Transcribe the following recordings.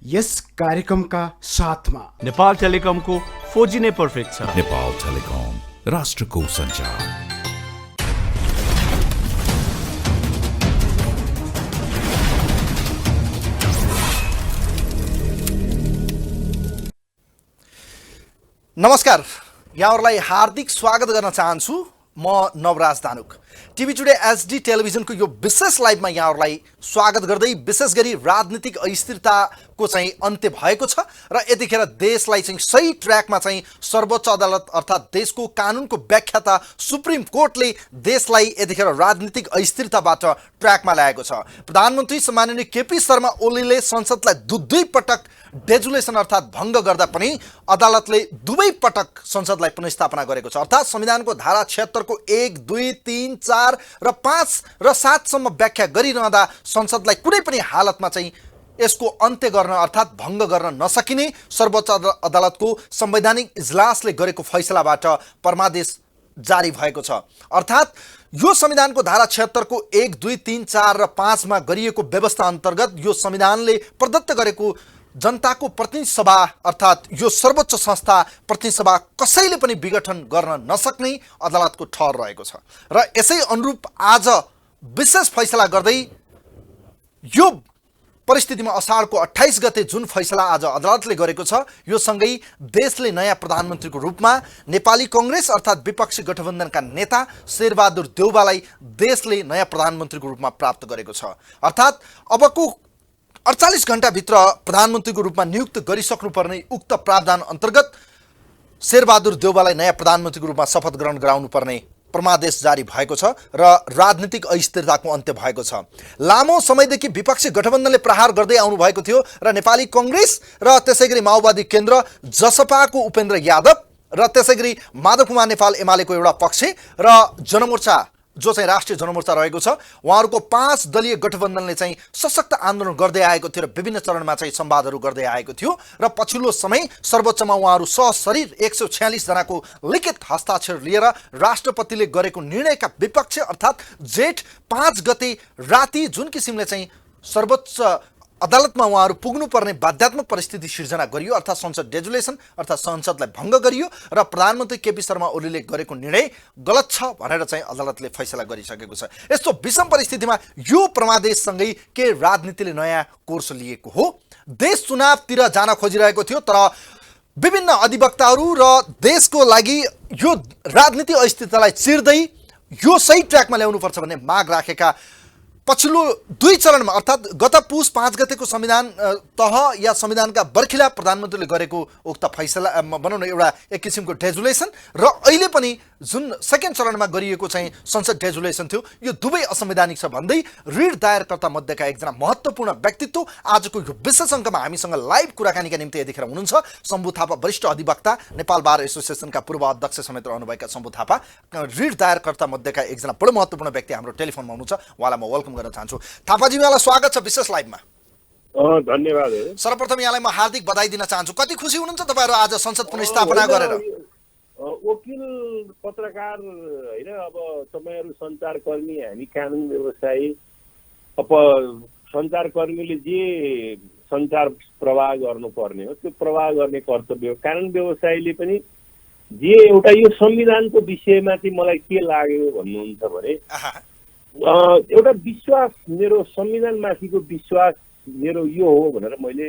यस कार्यक्रमका साथमा नेपाल टेलिकमको 4G नै पर्फेक्ट छ। नेपाल टेलिकम, राष्ट्रको सञ्चार। नमस्कार, यहाँहरूलाई हार्दिक स्वागत गर्न चाहन्छु। म Navraj Dhanuk TV today HD टेलिभिजनको यो विशेष लाइभमा यहाँहरूलाई स्वागत गर्दै विशेष गरी राजनीतिक अस्थिरताको चाहिँ अन्त्य भएको छ र यतिखेर देशलाई चाहिँ सही ट्र्याकमा चाहिँ सर्वोच्च अदालत अर्थात् देशको कानुनको व्याख्याता सुप्रिम कोर्टले देशलाई यतिखेर राजनीतिक अस्थिरताबाट ट्र्याकमा ल्याएको छ। प्रधानमन्त्री सम्माननीय केपी शर्मा ओलीले संसदलाई दुई पटक डेजुलेसन अर्थात् भङ्ग गर्दा पनि अदालतले दुवै पटक संसदलाई पुनर्स्थापना गरेको छ। अर्थात् संविधानको धारा 76 को 1, 2, 3, 4 र 5 र 7 सम्म व्याख्या गरिरहँदा संसदलाई कुनै पनि हालतमा चाहिँ यसको अन्त्य गर्न अर्थात् भङ्ग गर्न नसकिने सर्वोच्च अदालतको संवैधानिक इजलासले गरेको फैसलाबाट परमादेश जारी भएको छ। अर्थात् यो संविधानको धारा 76 को 1, 2, 3, 4 र 5 मा गरिएको व्यवस्था अन्तर्गत यो संविधानले प्रदत्त गरेको जनताको प्रतिनिधि सभा अर्थात् यो सर्वोच्च संस्था प्रतिनिधि सभा कसैले पनि विघटन गर्न नसक्ने अदालतको ठहर रहेको छ र यसै अनुरूप आज विशेष फैसला गर्दै यो परिस्थितिमा असारको 28 गते जुन फैसला आज अदालतले गरेको छ, यो सँगै देशले नयाँ प्रधानमन्त्रीको रूपमा नेपाली कांग्रेस अर्थात् विपक्षी गठबन्धनका नेता शेरबहादुर देउवालाई देशले नयाँ प्रधानमन्त्रीको रूपमा प्राप्त गरेको छ। अर्थात् अबको 48 घण्टाभित्र प्रधानमन्त्रीको रूपमा नियुक्त गरिसक्नुपर्ने उक्त प्रावधान अन्तर्गत शेरबहादुर देउवालाई नयाँ प्रधानमन्त्रीको रूपमा शपथ ग्रहण गराउनुपर्ने परमादेश जारी भएको छ र राजनीतिक अस्थिरताको अन्त्य भएको छ। लामो समयदेखि विपक्षी गठबन्धनले प्रहार गर्दै आउनु भएको थियो र नेपाली कांग्रेस र त्यसैगरी माओवादी केन्द्र जसपाको उपेन्द्र यादव र त्यसैगरी माधव कुमार नेपाल एमालेको एउटा पक्ष र जनमोर्चा जो चाहिँ राष्ट्रिय जनमोर्चा रहेको छ, उहाँहरूको 5 दलीय गठबन्धनले चाहिँ सशक्त आन्दोलन गर्दै आएको थियो र विभिन्न चरणमा चाहिँ संवादहरू गर्दै आएको थियो र पछिल्लो समय सर्वोच्चमा उहाँहरू सशरीर 146 जनाको लिखित हस्ताक्षर लिएर राष्ट्रपतिले गरेको निर्णयका विपक्ष अर्थात् जेठ 5 गते राति जुन किसिमले चाहिँ सर्वोच्च अदालतमा उहाँहरू पुग्नुपर्ने बाध्यात्मक परिस्थिति सिर्जना गरियो अर्थात् संसद डेजुलेसन अर्थात् संसदलाई भङ्ग गरियो र प्रधानमन्त्री केपी शर्मा ओलीले गरेको निर्णय गलत छ भनेर चाहिँ अदालतले फैसला गरिसकेको छ। यस्तो विषम परिस्थितिमा यो परमादेशसँगै के राजनीतिले नयाँ कोर्स लिएको हो। देश चुनावतिर जान खोजिरहेको थियो तर विभिन्न अधिवक्ताहरू र देशको लागि यो राजनीतिक अस्थिरतालाई चिर्दै यो सही ट्र्याकमा ल्याउनुपर्छ भन्ने माग राखेका पछिल्लो 2 चरणमा अर्थात् गत पुस 5 गतेको संविधान तह या संविधानका बर्खिला प्रधानमन्त्रीले गरेको उक्त फैसला भनौँ न एउटा एक किसिमको डेजुलेसन र अहिले पनि जुन सेकेन्ड चरणमा गरिएको चाहिँ संसद डेजुलेसन थियो, यो दुवै असंवैधानिक छ भन्दै रिट दायरकर्ता मध्येका एकजना महत्त्वपूर्ण व्यक्तित्व आजको यो विशेष अङ्कमा हामीसँग लाइभ कुराकानीका निम्ति यतिखेर हुनुहुन्छ। शम्भु थापा वरिष्ठ अधिवक्ता, नेपाल बार एसोसिएसनका पूर्व अध्यक्ष समेत रहनुभएका शम्भु थापा रिट दायरकर्ता मध्येका एकजना बडो महत्त्वपूर्ण व्यक्ति हाम्रो टेलिफोनमा हुनुहुन्छ। उहाँलाई म वेलकम गर्न चाहन्छु। थापाजी, यहाँलाई स्वागत छ विशेष लाइभमा। धन्यवाद। सर्वप्रथम यहाँलाई म हार्दिक बधाई दिन चाहन्छु। कति खुसी हुनुहुन्छ तपाईँहरू आज संसद पुनर्स्थापना गरेर? वकिल, पत्रकार होइन, अब तपाईँहरू सञ्चारकर्मी, हामी कानुन व्यवसायी, अब सञ्चारकर्मीले जे सञ्चार प्रवाह गर्नुपर्ने हो त्यो प्रवाह गर्ने कर्तव्य हो। कानुन व्यवसायीले पनि जे एउटा यो संविधानको विषयमा चाहिँ मलाई के लाग्यो भन्नुहुन्छ भने एउटा विश्वास, मेरो संविधानमाथिको विश्वास मेरो यो हो भनेर मैले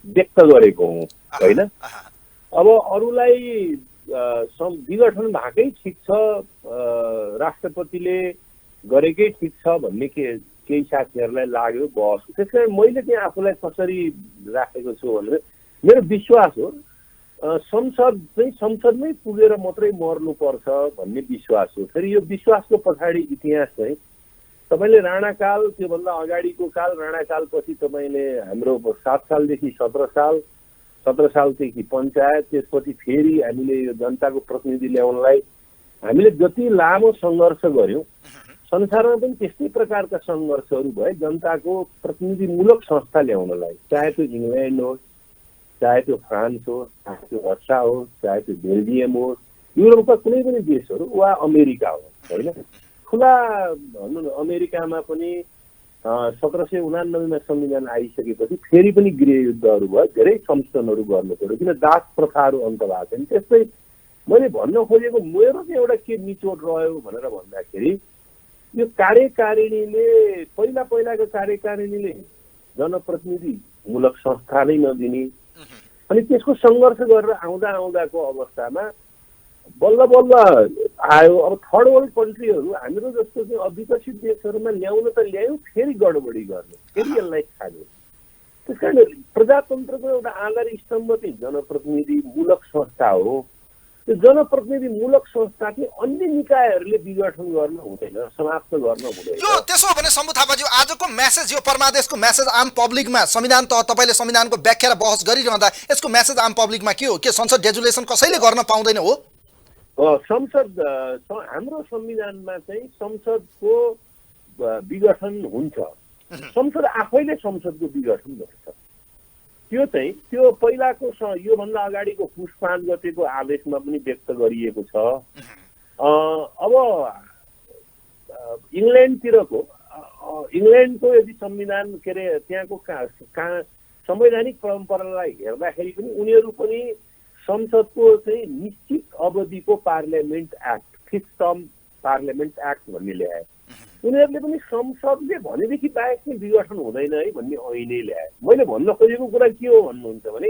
व्यक्त गरेको हुँ होइन। अब अरूलाई विघटन भएकै ठिक छ, राष्ट्रपतिले गरेकै ठिक छ भन्ने केही साथीहरूलाई लाग्यो बहस। त्यस कारण मैले चाहिँ आफूलाई कसरी राखेको छु भने मेरो विश्वास हो संसद चाहिँ संसदमै पुगेर मात्रै मर्नुपर्छ भन्ने विश्वास हो। फेरि यो विश्वासको पछाडि इतिहास चाहिँ तपाईँले राणाकाल, त्योभन्दा अगाडिको काल, राणाकालपछि तपाईँले हाम्रो 7 सालदेखि 17 साल, 17 सालदेखि पञ्चायत, त्यसपछि फेरि हामीले यो जनताको प्रतिनिधि ल्याउनलाई हामीले जति लामो सङ्घर्ष गऱ्यौँ, संसारमा पनि त्यस्तै प्रकारका सङ्घर्षहरू भए जनताको प्रतिनिधिमूलक संस्था ल्याउनलाई, चाहे त्यो इङ्ल्यान्ड होस्, चाहे त्यो फ्रान्स होस्, चाहे त्यो रसिया होस्, चाहे त्यो बेल्जियम होस्, युरोपका कुनै पनि देशहरू वा अमेरिका होस् होइन। खुला भनौँ न, अमेरिकामा पनि 1789 संविधान आइसकेपछि फेरि पनि गृहयुद्धहरू भयो, धेरै संशोधनहरू गर्नु पर्यो, किन दास प्रथाहरू अन्त भएको छैन। त्यस्तै मैले भन्न खोजेको मेरो चाहिँ एउटा के निचोड रह्यो भनेर भन्दाखेरि यो कार्यकारिणीले पहिलाको कार्यकारिणीले जनप्रतिनिधिमूलक संस्था नै नदिने अनि त्यसको सङ्घर्ष गरेर आउँदाको अवस्थामा बल्ल बल्ल आयो। अब थर्ड वर्ल्ड कन्ट्रीहरू हाम्रो जस्तो चाहिँ अविकसित देशहरूमा ल्याउन त ल्यायो, फेरि गडबडी गर्ने, फेरि यसलाई खाने। त्यस कारण प्रजातन्त्रको एउटा आधार स्तम्भ चाहिँ जनप्रतिनिधिमूलक संस्था हो। त्यो जनप्रतिनिधिमूलक संस्था चाहिँ अन्य निकायहरूले विघटन गर्न हुँदैन, समाप्त गर्न हुँदैन। यो त्यसो हो भने शम्भु थापाज्यू, आजको मेसेज, यो परमादेशको मेसेज आम पब्लिकमा, संविधान त तपाईँले संविधानको व्याख्या र बहस गरिरहँदा यसको मेसेज आम पब्लिकमा के हो? के संसद डेजुलेसन कसैले गर्न पाउँदैन हो? संसद, हाम्रो संविधानमा चाहिँ संसदको विघटन हुन्छ, संसद आफैले संसदको विघटन गर्छ। त्यो पहिलाको योभन्दा अगाडिको पुष 5 गतेको आदेशमा पनि व्यक्त गरिएको छ। अब इङ्ल्यान्डको यदि संविधान के अरे त्यहाँको संवैधानिक परम्परालाई हेर्दाखेरि पनि उनीहरू पनि संसदको चाहिँ निश्चित अवधिको parliament act, fix term parliament act भन्ने ल्याए। उनीहरूले पनि संसदले भनेदेखि बाहेक चाहिँ विघटन हुँदैन है भन्ने ऐनै ल्याए। मैले भन्न खोजेको कुरा के हो भन्नुहुन्छ भने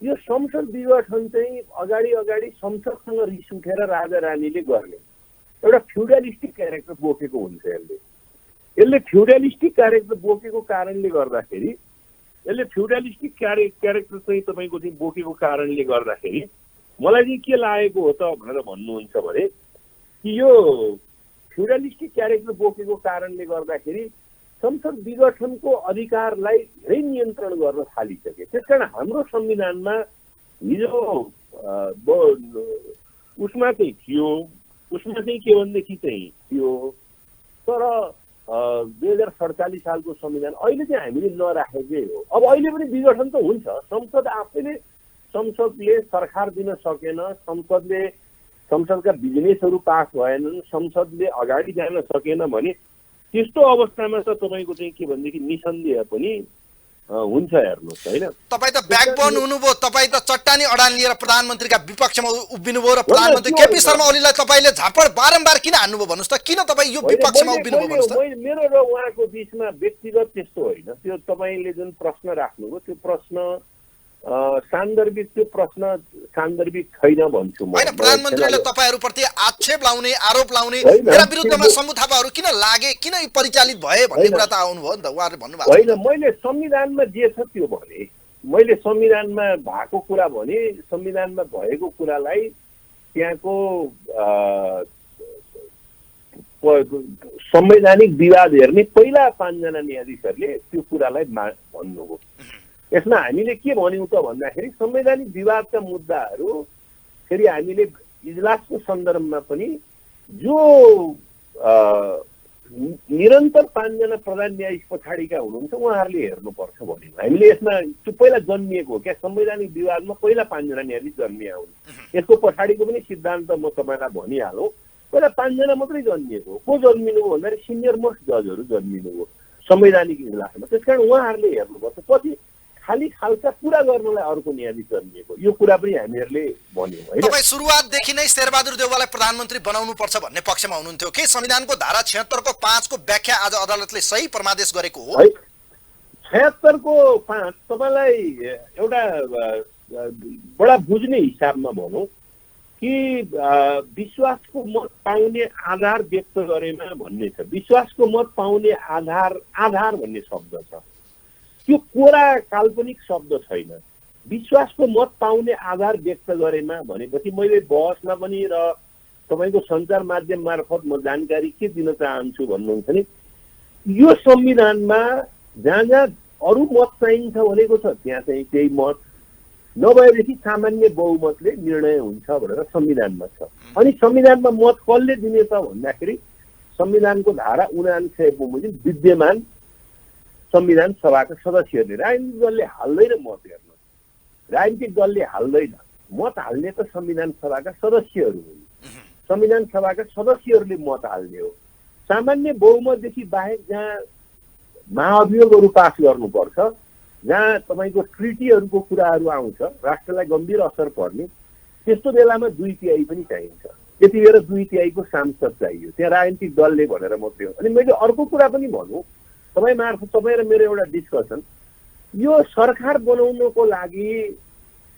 यो संसद विघटन चाहिँ अगाडि संसदसँग रिस उठेर राजा रानीले गर्ने एउटा फ्युडलिस्टिक क्यारेक्टर बोकेको हुन्छ। यसले फ्युडलिस्टिक क्यारेक्टर बोकेको कारणले गर्दाखेरि क्यारेक्टर चाहिँ तपाईँको चाहिँ बोकेको कारणले गर्दाखेरि मलाई चाहिँ के लागेको हो त भनेर भन्नुहुन्छ भने कि यो फ्युडलिस्टिक क्यारेक्टर बोकेको कारणले गर्दाखेरि संसद विघटनको अधिकारलाई धेरै नियन्त्रण गर्न थालिसके। त्यसकारण हाम्रो संविधानमा हिजो उसमा चाहिँ थियो, उसमा चाहिँ के भनेदेखि चाहिँ थियो, तर 2047 सालको संविधान अहिले चाहिँ हामीले नराखेकै हो। अब अहिले पनि विघटन त हुन्छ, संसदले सरकार दिन सकेन, संसदका बिजनेसहरू पास भएनन्, संसदले अगाडि जान सकेन भने त्यस्तो अवस्थामा त तपाईँको चाहिँ के भनेदेखि निसन्देह पनि हुन्छ। हेर्नुहोस् होइन, तपाईँ त ब्याकबोन हुनुभयो, तपाईँ त चट्टानी अडान लिएर प्रधानमन्त्रीका विपक्षमा उभिनुभयो र प्रधानमन्त्री केपी शर्मा ओलीलाई तपाईँले झापड बारम्बार किन हान्नुभयो भन्नुहोस् त? किन तपाईँ यो विपक्षमा उभिनुभयो भन्नुहोस् त? मेरो र उहाँको बिचमा व्यक्तिगत त्यस्तो होइन। त्यो तपाईँले जुन प्रश्न राख्नुभयो त्यो प्रश्न सान्दर्भिक छैन भन्छु म। होइन, प्रधानमन्त्रीले तपाईँहरूप्रति आक्षेप लाउने, आरोप लाउने, मेरा विरुद्धमा शम्भु थापाहरू किन लागे, किन परिचालित भए भन्ने कुरा त आउनुभयो नि त, उहाँहरूले भन्नुभएको होइन। मैले संविधानमा जे छ त्यो भने, मैले संविधानमा भएको कुरा भने, संविधानमा भएको कुरालाई त्यहाँको संवैधानिक विवाद हेर्ने पहिला 5 जना न्यायाधीशहरूले त्यो कुरालाई भन्नुभयो। यसमा हामीले के भन्यौँ त भन्दाखेरि संवैधानिक विवादका मुद्दाहरू फेरि हामीले इजलासको सन्दर्भमा पनि जो निरन्तर 5 जना प्रधान न्यायाधीश पछाडिका हुनुहुन्छ उहाँहरूले हेर्नुपर्छ भन्यौँ हामीले। यसमा त्यो पहिला जन्मिएको हो क्या, संवैधानिक विवादमा पहिला 5 जना न्यायाधीश जन्मिया हुन्। यसको पछाडिको पनि सिद्धान्त म तपाईँलाई भनिहालौँ। पहिला 5 जना मात्रै जन्मिएको हो। को जन्मिनु हो भन्दाखेरि सिनियर मोस्ट जजहरू जन्मिनु हो संवैधानिक इजलासमा। त्यसकारण उहाँहरूले हेर्नुपर्छ। पछि खाली खालसा पूरा गर्नलाई अर्को न्यायाधीश जन्मिएको, यो कुरा पनि हामीहरूले भन्यौँ होइन। तपाईँ सुरुवातदेखि नै शेरबहादुर देउवालाई प्रधानमन्त्री बनाउनु पर्छ भन्ने पक्षमा हुनुहुन्थ्यो के? संविधानको धारा 76 को 5 को व्याख्या आज अदालतले सही परमादेश गरेको हो? 76 को 5 तपाईँलाई एउटा बडा बुझ्ने हिसाबमा भनौँ कि विश्वासको मत पाउने आधार व्यक्त गरेमा भन्ने छ। विश्वासको मत पाउने आधार भन्ने शब्द छ, त्यो कोरा काल्पनिक शब्द छैन। विश्वासको मत पाउने आधार व्यक्त गरेमा भनेपछि मैले बहसमा पनि र तपाईँको सञ्चार माध्यम मार्फत म जानकारी के दिन चाहन्छु भन्नुहुन्छ नि, यो संविधानमा जहाँ जहाँ अरू मत चाहिन्छ भनेको छ त्यहाँ चाहिँ त्यही मत नभएदेखि सामान्य बहुमतले निर्णय हुन्छ भनेर संविधानमा छ। अनि संविधानमा मत कसले दिने त भन्दाखेरि संविधानको धारा 79 बमोजिम विद्यमान संविधान सभाका सदस्यहरूले, राजनीतिक दलले हाल्दैन मत। हेर्नु, राजनीतिक दलले हाल्दैन मत, हाल्ने त संविधान सभाका सदस्यहरू हुन्। संविधान सभाका सदस्यहरूले मत हाल्ने हो। सामान्य बहुमतदेखि बाहेक जहाँ महाअभियोगहरू पास गर्नुपर्छ, जहाँ तपाईँको ट्रिटीहरूको कुराहरू आउँछ, राष्ट्रलाई गम्भीर असर पर्ने, त्यस्तो बेलामा 2/3 पनि चाहिन्छ। त्यति बेला 2/3 सांसद चाहियो, त्यहाँ राजनीतिक दलले भनेर मात्रै हो। अनि मैले अर्को कुरा पनि भनौँ, तपाईँ मार्फत तपाईँ र मेरो एउटा डिस्कसन, यो सरकार बनाउनको लागि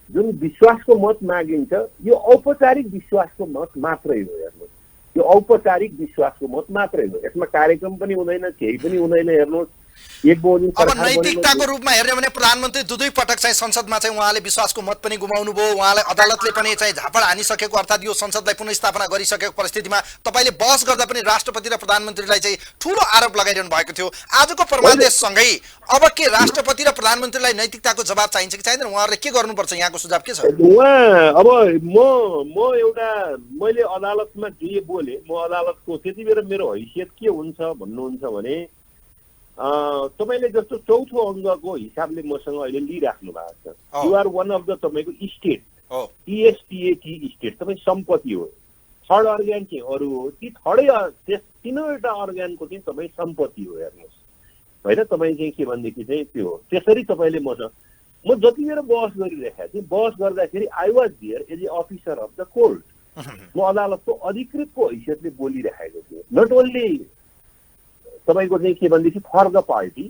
जुन विश्वासको मत मागिन्छ, यो औपचारिक विश्वासको मत मात्रै हो। हेर्नुहोस्, यो औपचारिक विश्वासको मत मात्रै हो, यसमा कार्यक्रम पनि हुँदैन, केही पनि हुँदैन। हेर्नुहोस्, एक बहुमत अब नैतिकताको रूपमा हेर्ने भने प्रधानमन्त्री दुई पटक चाहिँ संसदमा चाहिँ उहाँले विश्वासको मत पनि गुमाउनु भयो, उहाँलाई अदालतले पनि चाहिँ झापड हानिसकेको, अर्थात् यो संसदलाई पुनर्स्थापना गरिसकेको परिस्थितिमा तपाईँले बहस गर्दा पनि राष्ट्रपति र प्रधानमन्त्रीलाई चाहिँ ठूलो आरोप लगाइरहनु भएको थियो। आजको परमादेशसँगै अब के राष्ट्रपति र प्रधानमन्त्रीलाई नैतिकताको जवाब चाहिन्छ कि चाहिँदैन? उहाँहरूले के गर्नुपर्छ? यहाँको सुझाव के छ? अब म एउटा मैले अदालतमा जे बोले, म अदालतको त्यति बेला मेरो हैसियत के हुन्छ भन्नुहुन्छ भने तपाईँले जस्तो चौथो अङ्गको हिसाबले मसँग अहिले लिइराख्नु भएको छ। You are one of the तपाईँको स्टेट, ESTAT स्टेट, तपाईँ सम्पत्ति हो। थर्ड अर्ग्यान चाहिँ अरू हो, ती तीनवटा अर्ग्यानको चाहिँ तपाईँ सम्पत्ति हो। हेर्नुहोस् होइन, तपाईँ चाहिँ के भनेदेखि चाहिँ त्यो हो। त्यसरी तपाईँले म जति बेला बहस गरिरहेको थिएँ, बहस गर्दाखेरि I was there as a officer of the court. म अदालतको अधिकृतको हैसियतले बोलिरहेको थिएँ। नट ओन्ली तपाईँको चाहिँ के भनेदेखि फर द पार्टी,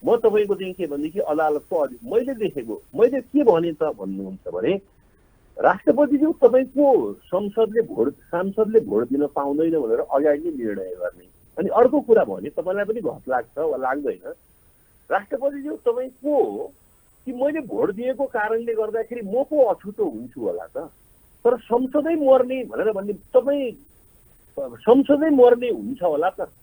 म तपाईँको चाहिँ के भनेदेखि अदालतको मैले देखेको, मैले के भने त भन्नुहुन्छ भने राष्ट्रपतिज्यू तपाईँको सांसदले भोट दिन पाउँदैन भनेर अगाडि नै निर्णय गर्ने। अनि अर्को कुरा भने तपाईँलाई पनि घट लाग्छ वा लाग्दैन, राष्ट्रपतिज्यू तपाईँको कि मैले भोट दिएको कारणले गर्दाखेरि म पो अछुतो हुन्छु होला त, तर संसदै मर्ने भनेर भन्ने, तपाईँ संसदै मर्ने हुन्छ होला त।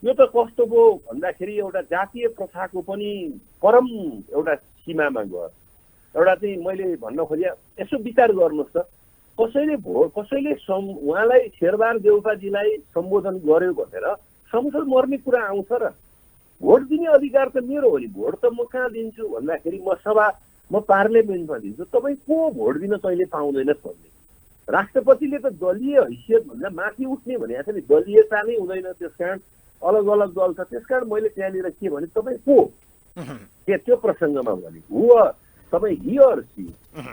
यो त कस्तो पो भन्दाखेरि एउटा जातीय प्रथाको पनि परम एउटा सीमामा गयो। एउटा चाहिँ मैले भन्न खोजेँ, यसो विचार गर्नुहोस् त, कसैले उहाँलाई शेरबहादुर देउपाजीलाई सम्बोधन गर्यो भनेर संसद मर्ने कुरा आउँछ र? भोट दिने अधिकार त मेरो हो नि, भोट त म कहाँ दिन्छु भन्दाखेरि म पार्लियामेन्टमा दिन्छु, तपाईँ को भोट दिन कहिले पाउँदैनस् भन्ने। राष्ट्रपतिले त दलीय हैसियत भन्दा माथि उठ्ने भनेको छ नि, दलीयता नै हुँदैन, त्यस कारण अलग अलग दल छ। त्यस कारण मैले त्यहाँनिर के भने, तपाईँ को त्यो प्रसङ्गमा भने तपाईँ हि अर सी,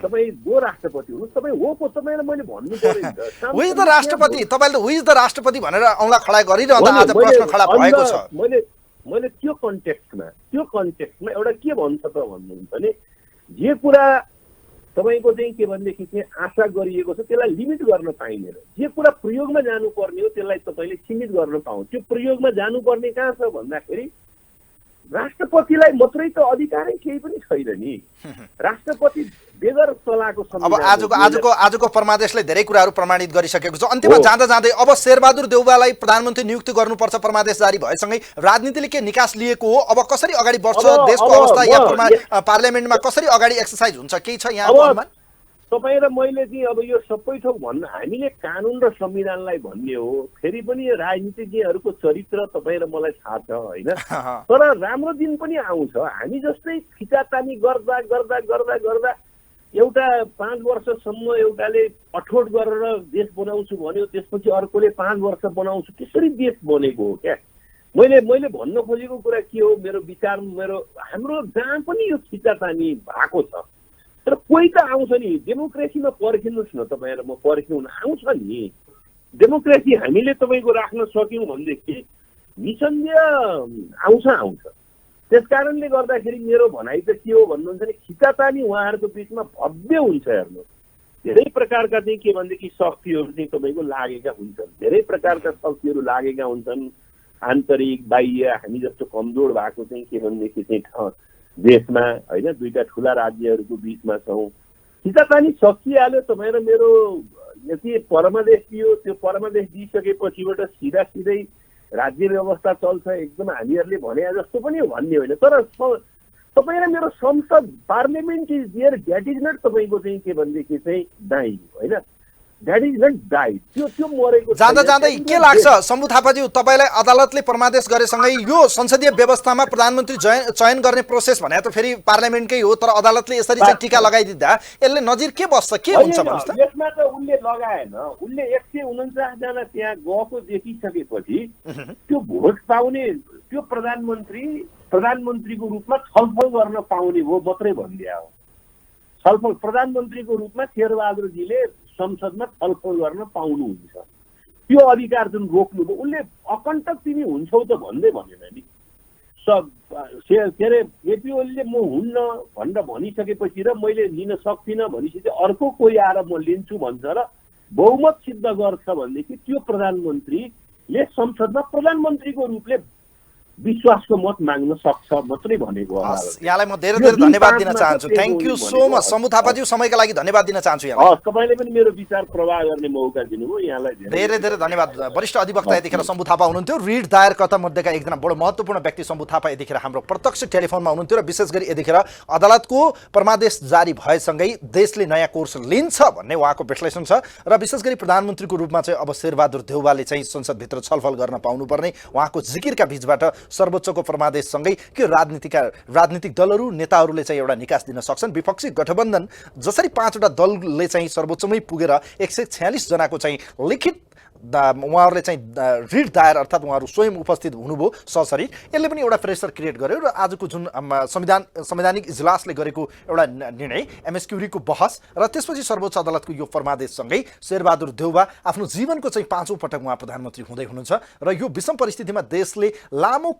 तपाईँ जो राष्ट्रपति हुनुहोस्, तपाईँ हो को, तपाईँलाई मैले भन्नु पर्यो नि त। हु इज द राष्ट्रपति? तपाईँले हु इज द राष्ट्रपति भनेर औँला खडा गरिरहँदा आज प्रश्न खडा भएको छ। मैले त्यो कन्टेक्स्टमा एउटा के भन्छ त भन्नुहुन्छ भने, जे कुरा तपाईँको चाहिँ के भनेदेखि चाहिँ आशा गरिएको छ त्यसलाई लिमिट गर्न पाइँदैन, जे कुरा प्रयोगमा जानुपर्ने हो त्यसलाई तपाईँले सीमित गर्न पाउँ। त्यो प्रयोगमा जानुपर्ने कहाँ छ भन्दाखेरि राष्ट्रपतिलाई मात्रै त अधिकारै केही पनि छैन नि। राष्ट्रपति बेगर चलाएको अब आजको परमादेशले धेरै कुराहरू प्रमाणित गरिसकेको छ। अन्त्यमा जाँदा जाँदै अब शेरबहादुर देउवालाई प्रधानमन्त्री नियुक्ति गर्नुपर्छ, परमादेश जारी भएसँगै राजनीतिले के निकास लिएको हो? अब कसरी अगाडि बढ्छ देशको अवस्था, या पार्लियामेन्टमा कसरी अगाडि एक्सर्साइज हुन्छ, केही छ यहाँको अनुमान? तपाईँ र मैले चाहिँ अब यो सबै थोक भन्न, हामीले कानुन र संविधानलाई भन्ने हो। फेरि पनि राजनीतिज्ञहरूको चरित्र तपाईँ र मलाई थाहा छ होइन, तर राम्रो दिन पनि आउँछ। हामी जस्तै खिचातानी गर्दा गर्दा गर्दा गर्दा एउटा 5 वर्षसम्म एउटाले अठोट गरेर देश बनाउँछु भन्यो, त्यसपछि अर्कोले 5 वर्ष बनाउँछु, त्यसरी देश बनेको हो क्या। मैले भन्न खोजेको कुरा के हो, मेरो विचार, हाम्रो जहाँ पनि यो खिचातानी भएको छ, तर कोही त आउँछ नि। डेमोक्रेसीमा पर्खिनुहोस् न, तपाईँ र म पर्ख्यौँ न, आउँछ नि डेमोक्रेसी। हामीले तपाईँको राख्न सक्यौँ भनेदेखि निसन्देह आउँछ। त्यस कारणले गर्दाखेरि मेरो भनाइ त के हो भन्नुहुन्छ भने, खिचातानी उहाँहरूको बिचमा भव्य हुन्छ। हेर्नुहोस्, धेरै प्रकारका चाहिँ के भनेदेखि शक्तिहरू चाहिँ तपाईँको लागेका हुन्छन्, धेरै प्रकारका शक्तिहरू लागेका हुन्छन्, आन्तरिक बाह्य। हामी जस्तो कमजोर भएको चाहिँ के भनेदेखि चाहिँ देशमा होइन, दुईटा ठुला राज्यहरूको बिचमा छौँ। खिचातानी सकिहाल्यो, तपाईँ र मेरो यति परमादेश दियो, त्यो परमादेश दिइसकेपछिबाट सिधै राज्य व्यवस्था चल्छ, एकदम हामीहरूले भने जस्तो पनि भन्ने होइन। तर तपाईँ र मेरो संसद, parliament is there, that is not तपाईँको चाहिँ के भनेदेखि चाहिँ डाइङ होइन, द्याट इज नट डाइङ, त्यो मरेको। जाँदा जाँदै के लाग्छ शम्भु थापाज्यू, तपाईँलाई अदालतले परमादेश गरेसँगै यो संसदीय व्यवस्थामा प्रधानमन्त्री चयन गर्ने प्रोसेस भने त फेरि पार्लियामेन्टकै हो, तर अदालतले यसरी चाहिँ टीका लगाइदिँदा यसले नजिर के बस्छ, के हुन्छ भन्नुहोस् त? यसमा त उनले लगाएन, उनले 149 जना त्यहाँ गएको देखिसकेपछि त्यो भोट पाउने त्यो प्रधानमन्त्री प्रधानमन्त्रीको रूपमा छलफल गर्न पाउने हो मात्रै भनिदिया हो। छलफल प्रधानमन्त्रीको रूपमा शेरबहादुरजीले संसदमा छलफल गर्न पाउनुहुन्छ, त्यो अधिकार जुन रोक्नुभयो उनले अकण्टक तिमी हुन्छौ त भन्दै भनेन नि। के अरे एपी ओलीले म हुन्न भनेर भनिसकेपछि र मैले लिन सक्दिनँ भनेपछि अर्को कोही आएर म लिन्छु भन्छ र बहुमत सिद्ध गर्छ भनेदेखि त्यो प्रधानमन्त्रीले संसदमा प्रधानमन्त्रीको रूपले विश्वासको मत माग्न सक्छ मात्रै भनेको हो। यहाँलाई म धेरै धेरै धन्यवाद दिन चाहन्छु। Thank you so much Shambhu थापाज्यू, समयका लागि धन्यवाद दिन चाहन्छु यहाँलाई। तपाईँले पनि मेरो विचार प्रवाह गर्ने मौका दिनुभयो, यहाँलाई धेरै धेरै धन्यवाद। वरिष्ठ अधिवक्ता यतिखेर शम्भु थापा हुनुहुन्थ्यो, रिट दायरकर्ता मध्येका एकजना बडो महत्त्वपूर्ण व्यक्ति शम्भु थापा यतिखेर हाम्रो प्रत्यक्ष टेलिफोनमा हुनुहुन्थ्यो र विशेष गरी यतिखेर अदालतको परमादेश जारी भएसँगै देशले नयाँ कोर्स लिन्छ भन्ने उहाँको विश्लेषण छ र विशेष गरी प्रधानमन्त्रीको रूपमा चाहिँ अब शेरबहादुर देउवाले चाहिँ संसदभित्र छलफल गर्न पाउनुपर्ने उहाँको जिकिरका बीचबाट सर्वोच्चको परमादेशसँगै के राजनीतिक दलहरू नेताहरूले चाहिँ एउटा निकास दिन सक्छन्। विपक्षी गठबन्धन जसरी 5वटा दलले चाहिँ सर्वोच्चमै पुगेर 146 जनाको चाहिँ लिखित उहाँहरूले चाहिँ रिट दायर अर्थात् उहाँहरू स्वयं उपस्थित हुनुभयो सशरीर, यसले पनि एउटा प्रेसर क्रिएट गर्यो र आजको जुन संवैधानिक इजलासले गरेको एउटा निर्णय एमएसक्युरीको बहस र त्यसपछि सर्वोच्च अदालतको यो फरमादेशसँगै शेरबहादुर देउवा आफ्नो जीवनको चाहिँ 5औं पटक उहाँ प्रधानमन्त्री हुँदै हुनुहुन्छ र यो विषम परिस्थितिमा देशले लामो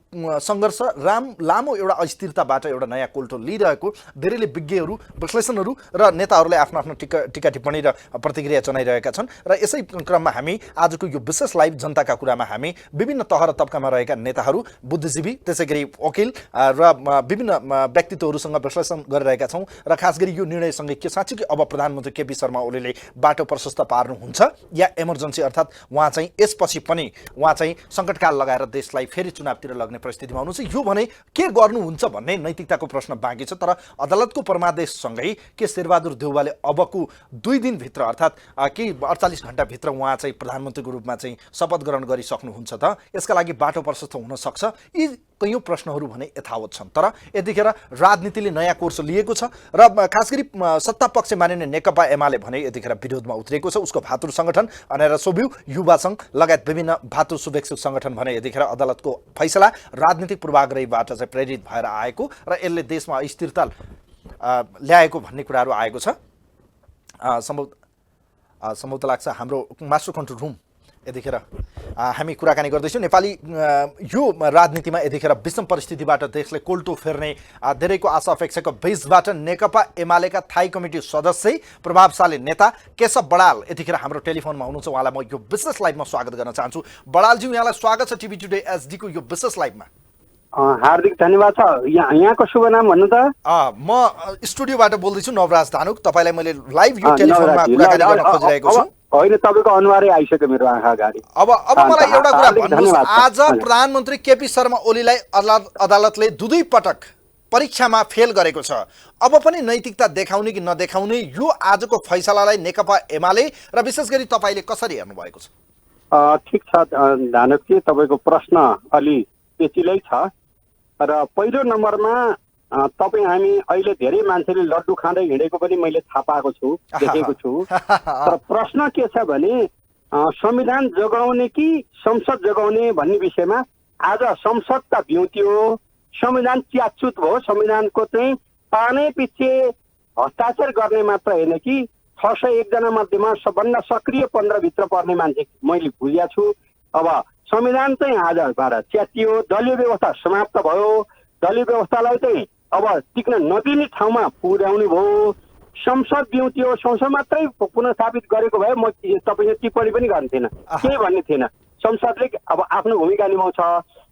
सङ्घर्ष लामो एउटा अस्थिरताबाट एउटा नयाँ कोल्टो लिइरहेको धेरैले विज्ञहरू विश्लेषणहरू र नेताहरूले आफ्नो आफ्नो टिका टिप्पणी र प्रतिक्रिया जनाइरहेका छन् र यसै क्रममा हामी आजको यो विशेष लाइभ जनताका कुरामा हामी विभिन्न तह र तबकामा रहेका नेताहरू, बुद्धिजीवी, त्यसै गरी वकिल र विभिन्न व्यक्तित्वहरूसँग विश्लेषण गरिरहेका छौँ र खास गरी यो निर्णयसँगै के साँच्चै अब प्रधानमन्त्री केपी शर्मा ओलीले बाटो प्रशस्त पार्नुहुन्छ या इमर्जेन्सी अर्थात् उहाँ चाहिँ यसपछि पनि उहाँ चाहिँ सङ्कटकाल लगाएर देशलाई फेरि चुनावतिर लग्ने परिस्थितिमा हुनुहुन्छ। यो भने के गर्नुहुन्छ भन्ने नैतिकताको प्रश्न बाँकी छ, तर अदालतको परमादेशसँगै के शेरबहादुर देउवाले अबको 2 दिनभित्र अर्थात् के 48 घण्टाभित्र उहाँ चाहिँ प्रधानमन्त्रीको रूपमा चाहिँ शपथ ग्रहण गरिसक्नुहुन्छ त? यसका लागि बाटो प्रशस्त हुन सक्छ? यी कैयौँ प्रश्नहरू भने यथावत छन्, तर यतिखेर राजनीतिले नयाँ कोर्स लिएको छ र खास गरी सत्ता पक्ष मानिने नेकपा एमाले भने यतिखेर विरोधमा उत्रिएको छ। उसको भातृ सङ्गठन अनेर सोभ्यू युवा सङ्घ लगायत विभिन्न भातृ शुभेच्छुक सङ्गठन भने यतिखेर अदालतको फैसला राजनीतिक पूर्वाग्रहीबाट चाहिँ प्रेरित भएर आएको र यसले देशमा अस्थिरता ल्याएको भन्ने कुराहरू आएको छ। सम्भवतः लाग्छ हाम्रो मास्टर कन्ट्रोल रुम यतिखेर हामी कुराकानी गर्दैछौँ। नेपाली यो राजनीतिमा यतिखेर विषम परिस्थितिबाट देशले कोल्टो फेर्ने धेरैको आशा अपेक्षाको बीचबाट नेकपा एमालेका थाई कमिटी सदस्य प्रभावशाली नेता केशव बडाल यतिखेर हाम्रो टेलिफोनमा हुनुहुन्छ। उहाँलाई म यो विशेष लाइभमा स्वागत गर्न चाहन्छु। बडालज्यू, यहाँलाई स्वागत छ टिभी टुडे एसडीको यो विशेष लाइभमा। हार्दिक धन्यवाद छ। यहाँको शुभ नाम भन्नु त? म स्टुडियोबाट बोल्दैछु, नवराज धानुक। तपाईँलाई मैले लाइभ यो टेलिफोनमा कुराकानी गर्न खोजिरहेको छु। होइन, तपाईँको अनुहारै आइसक्यो मेरो आँखा अगाडि। अब मलाई एउटा कुरा भन्नुहोस्, आज प्रधानमन्त्री केपी शर्मा ओलीलाई अदालतले 2 पटक परीक्षामा फेल गरेको छ। अब पनि नैतिकता देखाउने कि नदेखाउने यो आजको फैसलालाई नेकपा एमाले र विशेष गरी तपाईँले कसरी हेर्नु भएको छ? ठिक छ धानुकजी, तपाईँको प्रश्न अलि पेचिलै छ र पहिलो नम्बरमा तपाईँ हामी अहिले धेरै मान्छेले लड्डु खाँदै हिँडेको पनि मैले थाहा पाएको छु, देखेको छु। तर प्रश्न के छ भने संविधान जोगाउने कि संसद जोगाउने भन्ने विषयमा आज संसद त भ्युत्यो, संविधान च्याचुत भयो। संविधानको चाहिँ पानै पछि हस्ताक्षर गर्ने मात्र होइन कि 601 जना मध्येमा सबभन्दा सक्रिय 15 भित्र पर्ने मान्छे मैले बुझेको छु। अब संविधान चाहिँ आजबाट च्यातियो, दलीय व्यवस्था समाप्त भयो, दलीय व्यवस्थालाई चाहिँ अब टिक्न नदिने ठाउँमा पुर्याउने भयो, संसद बिउत्यो, संसद मात्रै पुनर्स्थापित गरेको भए म तपाईँले टिप्पणी पनि गर्ने थिएन, केही भन्ने थिएन। संसदले अब आफ्नो भूमिका निभाउँछ,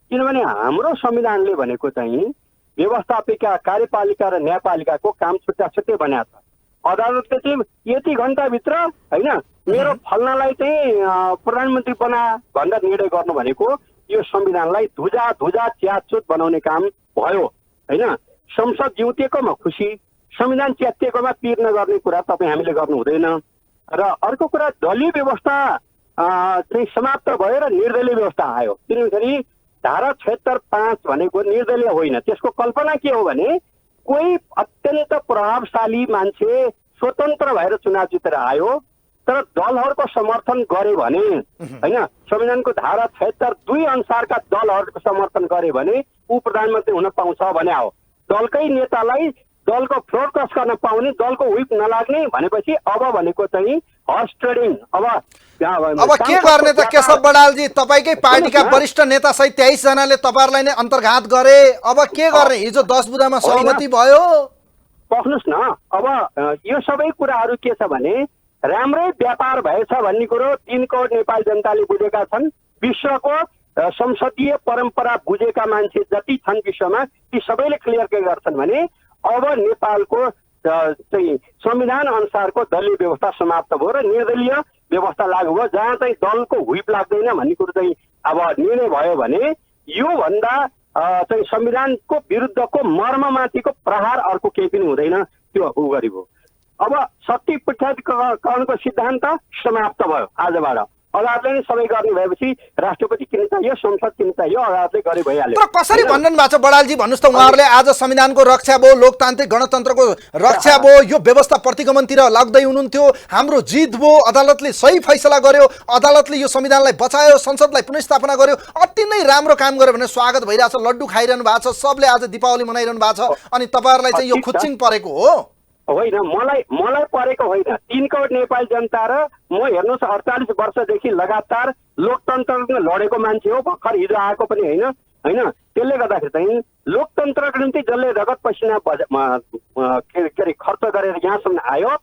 किनभने हाम्रो संविधानले भनेको चाहिँ व्यवस्थापिका, कार्यपालिका र न्यायपालिकाको काम छुट्टा छुट्टै बनाएको छ। अदालतले चाहिँ यति घण्टाभित्र होइन मेरो फल्नालाई चाहिँ प्रधानमन्त्री बना भनेर निर्णय गर्नु भनेको यो संविधानलाई धुजा च्यातचुत बनाउने काम भयो होइन। संसद जिउतेकोमा खुसी, संविधान च्यातिएकोमा पिर नगर्ने कुरा तपाईँ हामीले गर्नु हुँदैन। र अर्को कुरा दलीय व्यवस्था चाहिँ समाप्त भयो र निर्दलीय व्यवस्था आयो। किनभने धारा 76(5) भनेको निर्दलीय होइन। त्यसको कल्पना के हो भने कोही अत्यन्त प्रभावशाली मान्छे स्वतन्त्र भएर चुनाव जितेर आयो, तर दलहरूको समर्थन गरे भने होइन, संविधानको धारा 76(2) अनुसारका दलहरूको समर्थन गरे भने ऊ प्रधानमन्त्री हुन पाउँछ भने हो। दलकै नेतालाई दलको फ्लोर क्रस गर्न पाउने, दलको व्हिप नलाग्ने भनेपछि अब भनेको चाहिँ हर्स ट्रेडिङ। अब के गर्ने त केशव बडालजी? तपाईँकै पार्टीका वरिष्ठ नेता सहित 23 जनाले तपाईँहरूलाई नै अन्तर्घात गरे। अब के गर्ने? हिजो 10 बुँदामा सहमति भयो। बस्नुहोस् न, अब यो सबै कुराहरू के छ भने राम्रै व्यापार भएछ भन्ने कुरो 3 करोड नेपाली जनताले बुझेका छन्। विश्वको संसदीय परम्परा बुझेका मान्छे जति छन् विश्वमा ती सबैले क्लियर के गर्छन् भने अब नेपालको चाहिँ संविधान अनुसारको दलीय व्यवस्था समाप्त भयो र निर्दलीय व्यवस्था लागू भयो, जहाँ चाहिँ दलको व्हिप लाग्दैन भन्ने कुरो चाहिँ अब निर्णय भयो भने योभन्दा चाहिँ संविधानको विरुद्धको मर्ममाथिको प्रहार अर्को केही पनि हुँदैन। त्यो उ गरियो। अब शक्ति पृथकीकरणको सिद्धान्त समाप्त भयो आजबाट। अदालतले नै सबै गर्ने भएपछि राष्ट्रपति किन चाहियो, संसद किन चाहियो, अदालतले गरे भइहाल्यो। तर कसरी भन्नु भएको छ बडालजी? भन्नुहोस् त, उहाँहरूले आज संविधानको रक्षा भयो, लोकतान्त्रिक गणतन्त्रको रक्षा भयो, यो व्यवस्था प्रतिगमनतिर लाग्दै हुनुहुन्थ्यो, हाम्रो जित भयो, अदालतले सही फैसला गर्यो, अदालतले यो संविधानलाई बचायो, संसदलाई पुनर्स्थापना गर्यो, अति नै राम्रो काम गर्यो भने स्वागत भइरहेछ, लड्डु खाइरहनु भएको छ, सबले आज दीपावली मनाइरहनु भएको छ, अनि तपाईँहरूलाई चाहिँ यो खुच्चिङ परेको हो? होइन, मलाई परेको होइन। 3 करोड नेपाली जनता र म हेर्नुहोस् 48 वर्षदेखि लगातार लोकतन्त्रमा लडेको मान्छे हो, भर्खर हिजो आएको पनि होइन। त्यसले गर्दाखेरि चाहिँ लोकतन्त्रको निम्ति जसले रगत पसिना के अरे खर्च गरेर यहाँसम्म आयो,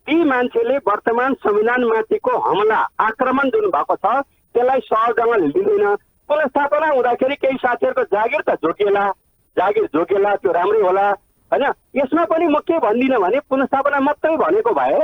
ती मान्छेले वर्तमान संविधानमाथिको हमला आक्रमण जुन भएको छ त्यसलाई सहजसँग लिँदैन। पुनर्स्थापना हुँदाखेरि केही साथीहरूको जागिर त जोगिएला, त्यो राम्रै होला होइन। यसमा पनि म के भन्दिनँ भने पुनर्स्थापना मात्रै भनेको भए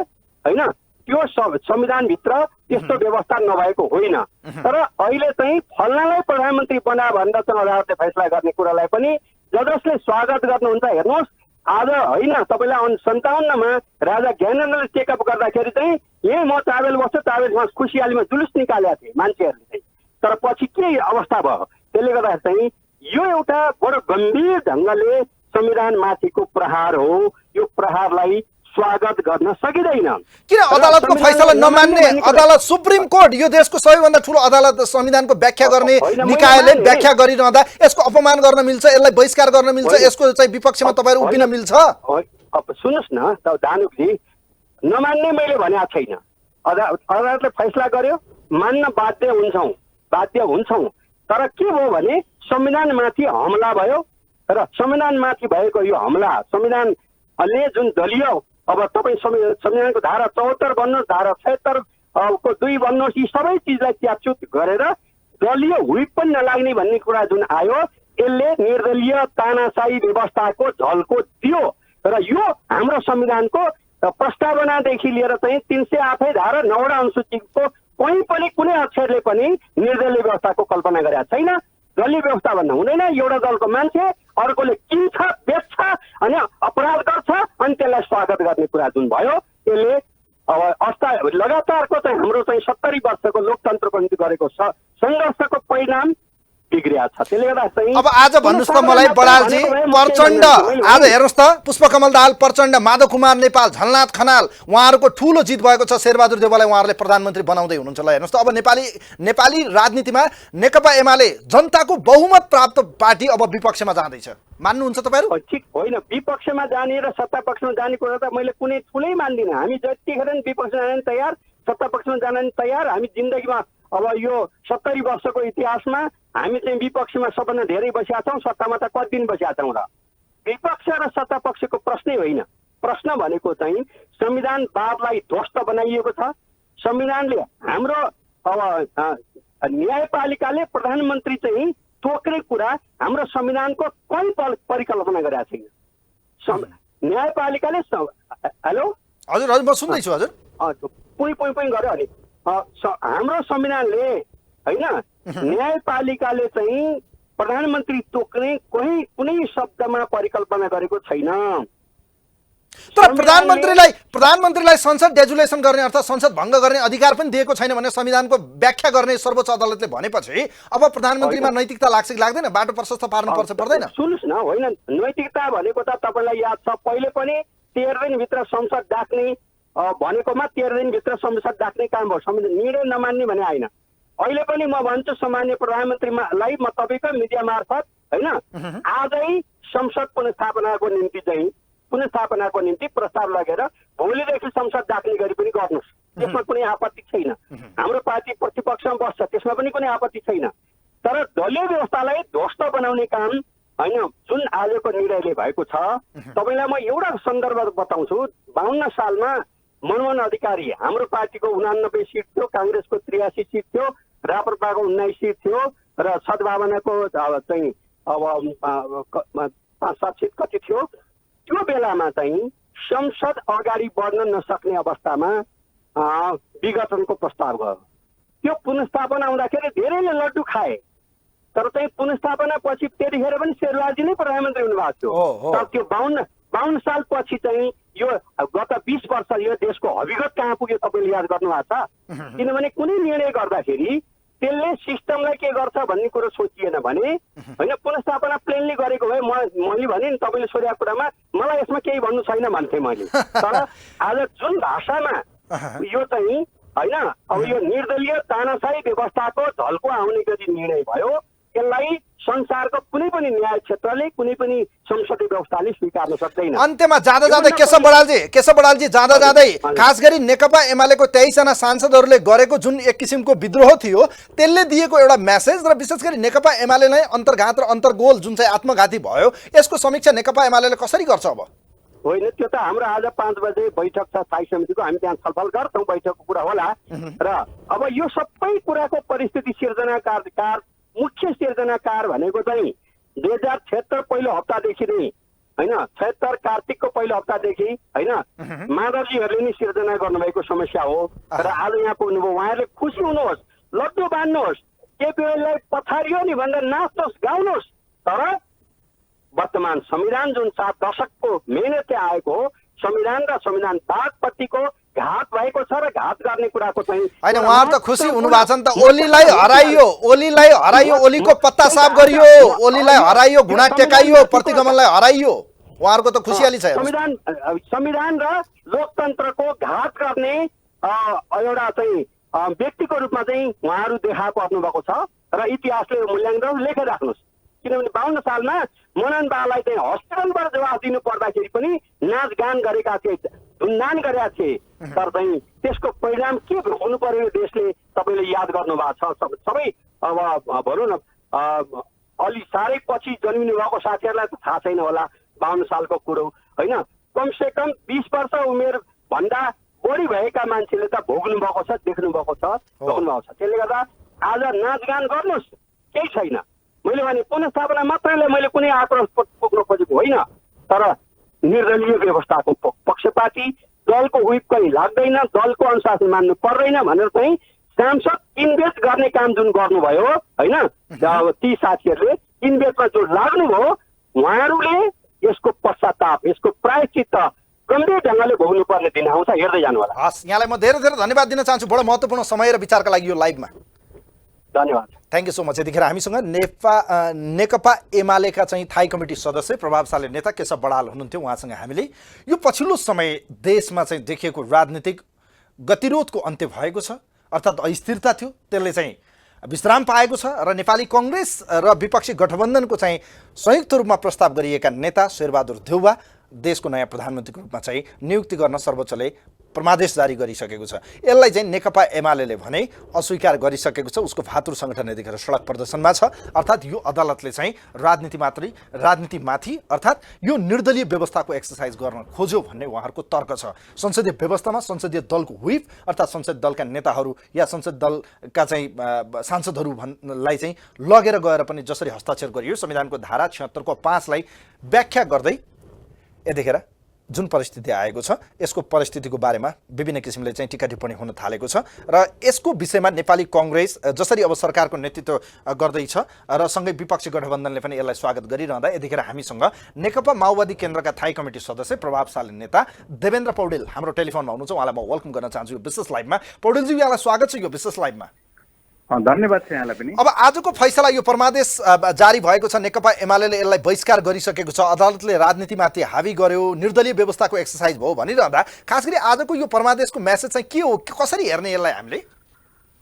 होइन, त्यो संविधानभित्र त्यस्तो व्यवस्था नभएको होइन। तर अहिले चाहिँ फल्नालाई प्रधानमन्त्री बना भन्दा चाहिँ अदालतले फैसला गर्ने कुरालाई पनि जसले स्वागत गर्नुहुन्छ। हेर्नुहोस्, आज होइन तपाईँलाई 57मा राजा ज्ञानेन्द्रले चेकअप गर्दाखेरि चाहिँ यही म चाबेल बस्छु, चाबेलमा खुसियालीमा जुलुस निकालेका थिए मान्छेहरूले चाहिँ। तर पछि के अवस्था भयो? त्यसले गर्दाखेरि चाहिँ यो एउटा बडो गम्भीर ढङ्गले संविधानमाथिको प्रहार हो। यो प्रहारलाई स्वागत गर्न सकिँदैन। किन अदालतको फैसला नमान्ने? अदालत सुप्रिम कोर्ट यो देशको सबैभन्दा ठुलो अदालत, संविधानको व्याख्या गर्ने निकायले व्याख्या गरिरहँदा यसको अपमान गर्न मिल्छ, यसलाई बहिष्कार गर्न मिल्छ, यसको चाहिँ विपक्षमा तपाईँहरू उभिन मिल्छ? अब सुन्नुहोस् न दानुकजी, नमान्ने मैले भनेको छैन। अदालतले फैसला गर्यो, मान्न बाध्य हुन्छौँ। तर के भयो भने संविधानमाथि हमला भयो र संविधानमाथि भएको यो हमला, संविधानले जुन दलीय, अब तपाईँ संविधानको धारा 74 भन्नुहोस्, धारा 76 को 2 भन्नुहोस्, यी सबै चिजलाई च्यापचुप गरेर दलीय व्हिप पनि नलाग्ने भन्ने कुरा जुन आयो, यसले निर्दलीय तानाशाही व्यवस्थाको झल्को दियो। र यो हाम्रो संविधानको प्रस्तावनादेखि लिएर चाहिँ 308 धारा 9वटा अनुसूचीको कहीँ पनि कुनै अक्षरले पनि निर्दलीय व्यवस्थाको कल्पना गरेका छैन। दलीय व्यवस्था भन्नु हुँदैन, एउटा दलको मान्छे अर्कोले किन्छ, बेच्छ अनि अपराध गर्छ अनि त्यसलाई स्वागत गर्ने कुरा जुन भयो, यसले अब लगातारको चाहिँ हाम्रो चाहिँ 70 वर्षको लोकतन्त्रको निम्ति गरेको सङ्घर्षको परिणाम बिग्रिया छ। त्यसले गर्दा चाहिँ अब आज भन्नुहोस् त मलाई बडालजी, प्रचण्ड आज हेर्नुहोस् त, पुष्पकमल दाहाल प्रचण्ड, माधव कुमार नेपाल, झलनाथ खनाल, उहाँहरूको ठुलो जित भएको छ। शेरबहादुर देउवालाई उहाँहरूले प्रधानमन्त्री बनाउँदै हुनुहुन्छ। ल हेर्नुहोस् त, अब नेपाली राजनीतिमा नेकपा एमाले जनताको बहुमत प्राप्त पार्टी अब विपक्षमा जाँदैछ, मान्नुहुन्छ तपाईँहरू? ठिक होइन, विपक्षमा जाने र सत्ता पक्षमा जाने कुरा त मैले कुनै ठुलै मान्दिनँ। हामी जतिखेर पनि विपक्षमा जान तयार, सत्ता पक्षमा जान पनि तयार। हामी जिन्दगीमा अब यो 70 वर्षको इतिहासमा हामी चाहिँ विपक्षमा सबभन्दा धेरै बसेका छौँ, सत्तामा त कति दिन बसेका छौँ। र विपक्ष र सत्ता पक्षको प्रश्नै होइन। प्रश्न भनेको चाहिँ संविधानवादलाई ध्वस्त बनाइएको छ। संविधानले हाम्रो अब न्यायपालिकाले प्रधानमन्त्री चाहिँ तोक्ने कुरा हाम्रो संविधानको कहीँ परिकल्पना गरेका छैन। न्यायपालिकाले हेलो हजुर हजुर म सुन्दैछु हजुर। पुइ गर्यो अनि हाम्रो संविधानले होइन न्यायपालिकाले चाहिँ प्रधानमन्त्री तोक्ने कुनै शब्दमा परिकल्पना गरेको छैन। तर प्रधानमन्त्रीलाई संसद डेजुलेसन गर्ने अर्थात् संसद भङ्ग गर्ने अधिकार पनि दिएको छैन भने संविधानको व्याख्या गर्ने सर्वोच्च अदालतले भनेपछि अब प्रधानमन्त्रीमा नैतिकता लाग्छ कि लाग्दैन? बाटो प्रशस्त पार्नुपर्छ पर्दैन? सुन्नुहोस् न, होइन नैतिकता भनेको त तपाईँलाई याद छ, पहिले पनि 13 दिनभित्र संसद डाक्ने भनेकोमा 13 दिनभित्र संसद डाक्ने काम भयो। संविधान निर्णय नमान्ने भने आएन। अहिले पनि म भन्छु सामान्य प्रधानमन्त्रीलाई म तपाईँको मिडिया मार्फत होइन आजै संसद पुनर्स्थापनाको निम्ति चाहिँ पुनर्स्थापनाको निम्ति प्रस्ताव लगेर भोलिदेखि संसद डाक्ने गरी पनि गर्नुहोस्, त्यसमा कुनै आपत्ति छैन। हाम्रो पार्टी प्रतिपक्षमा बस्छ, त्यसमा पनि कुनै आपत्ति छैन। तर दलीय व्यवस्थालाई ध्वस्त बनाउने काम होइन जुन आजको निर्णयले भएको छ। तपाईँलाई म एउटा सन्दर्भ बताउँछु। 52 सालमा मनमोहन अधिकारी हाम्रो पार्टीको 89 सिट थियो, काङ्ग्रेसको 83 सिट थियो, राप्रपाको 19 सिट थियो र सद्भावनाको चाहिँ अब 5-7 सिट कति थियो। त्यो बेलामा चाहिँ संसद अगाडि बढ्न नसक्ने अवस्थामा विघटनको प्रस्ताव गयो। त्यो पुनर्स्थापना आउँदाखेरि धेरैले लड्डु खाए, तर चाहिँ पुनर्स्थापना पछि त्यतिखेर पनि शेरबहादुर नै प्रधानमन्त्री हुनुभएको थियो। तर त्यो 52 सालपछि चाहिँ यो गत 20 वर्ष यो देशको हविगत कहाँ पुग्यो तपाईँले याद गर्नुभएको छ। किनभने कुनै निर्णय गर्दाखेरि त्यसले सिस्टमलाई के गर्छ भन्ने कुरो सोचिएन भने होइन पुनर्स्थापना प्लेनली गरेको भए मैले भने नि तपाईँले सोधेको कुरामा मलाई यसमा केही भन्नु छैन भन्थेँ मैले। तर आज जुन भाषामा यो चाहिँ होइन अब यो निर्दलीय तानाशाही व्यवस्थाको झल्को आउने गरी निर्णय भयो, यसलाई संसारको कुनै पनि न्याय क्षेत्रले कुनै पनि संसदीय व्यवस्थाले स्वीकार्न सक्दैन। अन्त्यमा जाँदा जाँदै केशव बडालजी जाँदा जाँदै खास गरी नेकपा एमालेको 23 जना सांसदहरूले गरेको जुन एक किसिमको विद्रोह थियो त्यसले दिएको एउटा मेसेज र विशेष गरी नेकपा एमाले नै अन्तर्घात र अन्तर्गोल जुन चाहिँ आत्मघाती भयो यसको समीक्षा नेकपा एमालेले कसरी गर्छ अब? होइन, त्यो त हाम्रो आज 5 बजे बैठक छ स्थायी समितिको, हामी त्यहाँ छलफल गर्छौँ, बैठकको कुरा होला। र अब यो सबै कुराको परिस्थिति सिर्जनाकार मुख्य सिर्जनाकार भनेको चाहिँ 2076 पहिलो हप्तादेखि नै होइन 76 कार्तिकको पहिलो हप्तादेखि होइन माधवजीहरूले नै सिर्जना गर्नुभएको समस्या हो। र आज यहाँ पुग्नुभयो, उहाँहरूले खुसी हुनुहोस्, लड्डु बाँध्नुहोस्, केपीओलीलाई पछाडियो नि भनेर नाच्नुहोस् गाउनुहोस्। तर वर्तमान संविधान जुन 7 दशकको मेहनतले आएको हो, संविधान र संविधान बागपट्टिको घात भएको छ र घात गर्ने कुराको चाहिँ होइन उहाँहरू त खुसी हुनुभएको छ नि त। ओलीलाई हराइयो, ओलीको पत्ता साफ गरियो, ओलीलाई हराइयो, घुँडा टेकाइयो, प्रतिगमनलाई हराइयो, उहाँहरूको त खुसियाली छ। संविधान र लोकतन्त्रको घात गर्ने एउटा चाहिँ व्यक्तिको रूपमा चाहिँ उहाँहरू देखाएको आउनुभएको छ र इतिहासले मूल्याङ्कन लेखेर राख्नुहोस्। किनभने 52 सालमा मनन बालाई चाहिँ हस्पिटलबाट जवाफ दिनु पर्दाखेरि पनि नाचगान गरेका थिए, धुनधान गरेका थिए, तर चाहिँ त्यसको परिणाम के हुनु पर्यो देशले तपाईँले याद गर्नु भएको छ। सबै अब भनौँ न अलि साह्रै पछि जन्मिनु भएको साथीहरूलाई त थाहा छैन होला 52 सालको कुरो होइन। कमसेकम 20 वर्ष उमेर भन्दा बढी भएका मान्छेले त भोग्नु भएको छ, देख्नु भएको छ, भोग्नु भएको छ। त्यसले गर्दा आज नाचगान गर्नुहोस्, केही छैन। मैले भने पुनर्स्थापना मात्रैले मैले कुनै आक्रोश पुग्न खोजेको होइन, तर निर्दलीय व्यवस्थाको पक्षपाती दलको व्हिप कहीँ लाग्दैन, दलको अनुशासन मान्नु पर्दैन भनेर चाहिँ सांसद इन्भेस्ट गर्ने काम जुन गर्नुभयो होइन ती साथीहरूले इन्भेस्टमा जो लाग्नुभयो उहाँहरूले यसको पश्चाताप, यसको प्रायश्चित्त गम्भीर ढङ्गले भोग्नु पर्ने दिन आउँछ, हेर्दै जानु होला। हस्, यहाँलाई म धेरै धेरै धन्यवाद दिन चाहन्छु बडो महत्त्वपूर्ण समय र विचारका लागि यो लाइभमा। धन्यवाद, थ्याङ्क यू सो मच। यतिखेर हामीसँग नेकपा एमालेका चाहिँ थाई कमिटी सदस्य प्रभावशाली नेता केशव बडाल हुनुहुन्थ्यो। उहाँसँग हामीले यो पछिल्लो समय देशमा चाहिँ देखिएको राजनीतिक गतिरोधको अन्त्य भएको छ, अर्थात् अस्थिरता थियो, त्यसले चाहिँ विश्राम पाएको छ र नेपाली कङ्ग्रेस र विपक्षी गठबन्धनको चाहिँ संयुक्त रूपमा प्रस्ताव गरिएका नेता शेरबहादुर देउवा देशको नयाँ प्रधानमन्त्रीको रूपमा चाहिँ नियुक्ति गर्न सर्वोच्चले परमादेश जारी गरिसकेको छ। यसलाई चाहिँ नेकपा एमालेले भने अस्वीकार गरिसकेको छ। उसको भातृ सङ्गठन यतिखेर सडक प्रदर्शनमा छ। अर्थात् यो अदालतले चाहिँ राजनीतिमाथि अर्थात् यो निर्दलीय व्यवस्थाको एक्सर्साइज गर्न खोज्यो भन्ने उहाँहरूको तर्क छ। संसदीय व्यवस्थामा संसदीय दलको व्हिप अर्थात् संसदीय दलका नेताहरू या संसद दलका चाहिँ सांसदहरूलाई चाहिँ लगेर गएर पनि जसरी हस्ताक्षर गरियो संविधानको धारा 76 को 5 लाई व्याख्या गर्दै यतिखेर जुन परिस्थिति आएको छ यसको परिस्थितिको बारेमा विभिन्न किसिमले चाहिँ टिका टिप्पणी हुन थालेको छ र यसको विषयमा नेपाली कङ्ग्रेस जसरी अब सरकारको नेतृत्व गर्दैछ र सँगै विपक्षी गठबन्धनले पनि यसलाई स्वागत गरिरहँदा यतिखेर हामीसँग नेकपा माओवादी केन्द्रका थाई कमिटी सदस्य प्रभावशाली नेता देवेन्द्र पौडेल हाम्रो टेलिफोनमा हुनुहुन्छ। उहाँलाई म वेलकम गर्न चाहन्छु यो विशेष लाइभमा। पौडेलजी, यहाँलाई स्वागत छ यो विशेष लाइभमा। धन्यवाद छ यहाँलाई पनि। अब आजको फैसला यो परमादेश जारी भएको छ, नेकपा एमालेले यसलाई बहिष्कार गरिसकेको छ, अदालतले राजनीतिमाथि हावी गर्यो, निर्दलीय व्यवस्थाको एक्सर्साइज भयो भनिरहँदा खास गरी आजको यो परमादेशको मेसेज चाहिँ के हो, कसरी हेर्ने यसलाई हामीले?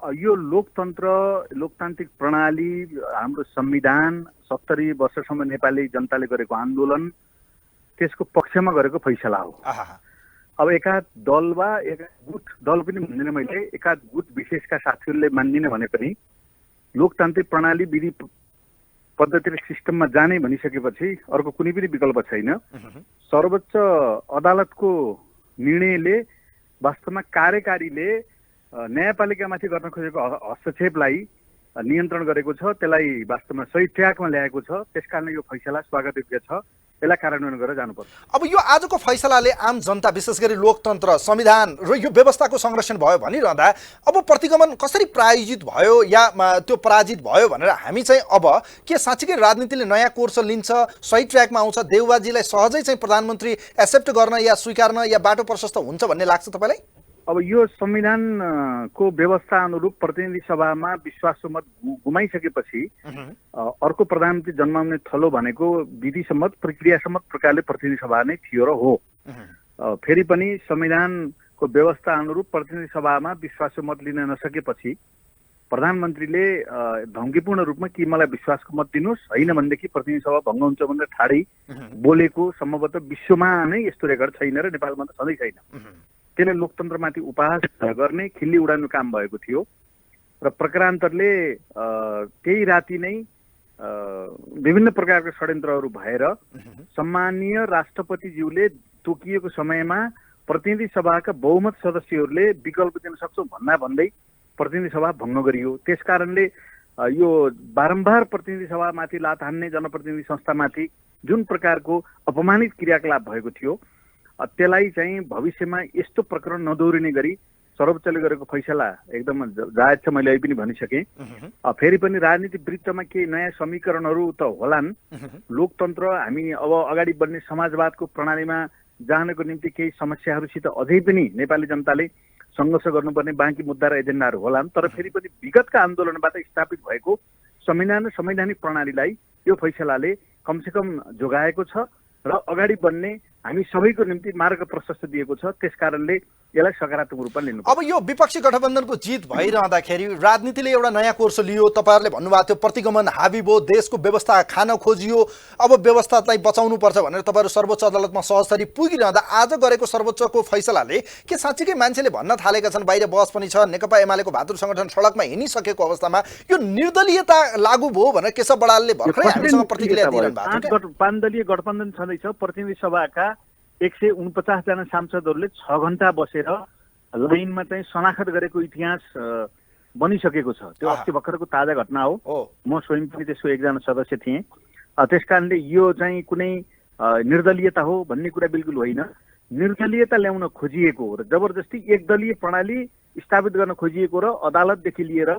यो लोकतान्त्रिक प्रणाली, हाम्रो संविधान, 70 वर्षसम्म नेपाली जनताले गरेको आन्दोलन, त्यसको पक्षमा गरेको फैसला हो। अब एकाध दल वा एकाध गुट, दल पनि भन्दिनँ मैले, एकाध गुट विशेषका साथीहरूले मान्दिनँ भने पनि लोकतान्त्रिक प्रणाली विधि पद्धति र सिस्टममा जाने भनिसकेपछि अर्को कुनै पनि विकल्प छैन। सर्वोच्च अदालतको निर्णयले वास्तवमा कार्यकारीले न्यायपालिकामाथि गर्न खोजेको हस्तक्षेपलाई नियन्त्रण गरेको छ, त्यसलाई वास्तवमा सही ट्र्याकमा ल्याएको छ। त्यसकारणले यो फैसला स्वागतयोग्य छ, यसलाई कार्यान्वयन गरेर जानुपर्छ। अब यो आजको फैसलाले आम जनता, विशेष गरी लोकतन्त्र, संविधान र यो व्यवस्थाको संरक्षण भयो भनिरहँदा अब प्रतिगमन कसरी प्रायोजित भयो या त्यो पराजित भयो भनेर हामी चाहिँ अब के साँच्चीकै राजनीतिले नयाँ कोर्स लिन्छ, सही ट्र्याकमा आउँछ, देउबाजीलाई सहजै चाहिँ प्रधानमन्त्री एक्सेप्ट गर्न या स्वीकार्न या बाटो प्रशस्त हुन्छ भन्ने लाग्छ तपाईँलाई? अब यो संविधानको व्यवस्था अनुरूप प्रतिनिधि सभामा विश्वासको मत गुमाइसकेपछि अर्को प्रधानमन्त्री जन्माउने थलो भनेको विधिसम्मत, प्रक्रियासम्मत प्रकारले प्रतिनिधि सभा नै थियो र हो। फेरि पनि संविधानको व्यवस्था अनुरूप प्रतिनिधि सभामा विश्वासको मत लिन नसकेपछि प्रधानमन्त्रीले धम्कीपूर्ण रूपमा कि मलाई विश्वासको मत दिनुहोस्, होइन भनेदेखि प्रतिनिधि सभा भङ्ग हुन्छ भनेर ठाडै बोलेको सम्भवतः विश्वमा नै यस्तो रेकर्ड छैन र नेपालमा त सधैँ छैन। त्यसले लोकतन्त्रमाथि उपहास गर्ने, खिल्ली उडाउने काम भएको थियो र प्रकारान्तरले त्यही राति नै विभिन्न प्रकारका षड्यन्त्रहरू भएर सम्माननीय राष्ट्रपतिज्यूले तोकिएको समयमा प्रतिनिधि सभाका बहुमत सदस्यहरूले विकल्प दिन सक्छौँ भन्दै प्रतिनिधि सभा भङ्ग गरियो। त्यसकारणले यो बारम्बार प्रतिनिधि सभामाथि लात हान्ने, जनप्रतिनिधि संस्थामाथि जुन प्रकारको अपमानित क्रियाकलाप भएको थियो, त्यसलाई चाहिँ भविष्यमा यस्तो प्रकरण नदोहोरिने गरी सर्वोच्चले गरेको फैसला एकदम जायज छ, मैले अहिले पनि भनिसकेँ। फेरि पनि राजनीति वृत्तमा केही नयाँ समीकरणहरू त होलान्। लोकतन्त्र, हामी अब अगाडि बढ्ने समाजवादको प्रणालीमा जानको निम्ति केही समस्याहरूसित अझै पनि नेपाली जनताले सङ्घर्ष गर्नुपर्ने बाँकी मुद्दा र एजेन्डाहरू होलान्। तर फेरि पनि विगतका आन्दोलनबाट स्थापित भएको संविधान र संवैधानिक प्रणालीलाई यो फैसलाले कमसेकम जोगाएको छ र अगाडि बढ्ने हामी सबैको निम्ति मार्ग प्रशस्त दिएको छ। त्यसकारणले यसलाई सकारात्मक रूपमा लिनु। अब यो विपक्षी गठबन्धनको जित भइरहँदाखेरि राजनीतिले एउटा नयाँ कोर्स लियो। तपाईँहरूले भन्नुभएको थियो प्रतिगमन हाबी भयो, देशको व्यवस्था खान खोजियो, अब व्यवस्थालाई बचाउनुपर्छ भनेर तपाईँहरू सर्वोच्च अदालतमा सहजरी पुगिरहँदा आज गरेको सर्वोच्चको फैसलाले के साँच्चीकै मान्छेले भन्न थालेका छन्, बाहिर बहस पनि छ, नेकपा एमालेको भातृ सङ्गठन सडकमा हिँडिसकेको अवस्थामा यो निर्दलीयता लागू भयो भनेर केशव बडालले भर्खरै हामीसँग प्रतिक्रिया दिइरहनु भएको छ। 5 दलीय गठबन्धन छँदैछ। प्रतिनिधि सभाका 149 जना सांसदहरूले 6 घण्टा बसेर लाइनमा चाहिँ शनाखत गरेको इतिहास बनिसकेको छ। त्यो अस्ति भर्खरको ताजा घटना हो। म स्वयं पनि त्यसको एकजना सदस्य थिएँ। त्यसकारणले यो चाहिँ कुनै निर्दलीयता हो भन्ने कुरा बिल्कुल होइन। निर्दलीयता ल्याउन खोजिएको र जबरजस्ती एकदलीय प्रणाली स्थापित गर्न खोजिएको र अदालतदेखि लिएर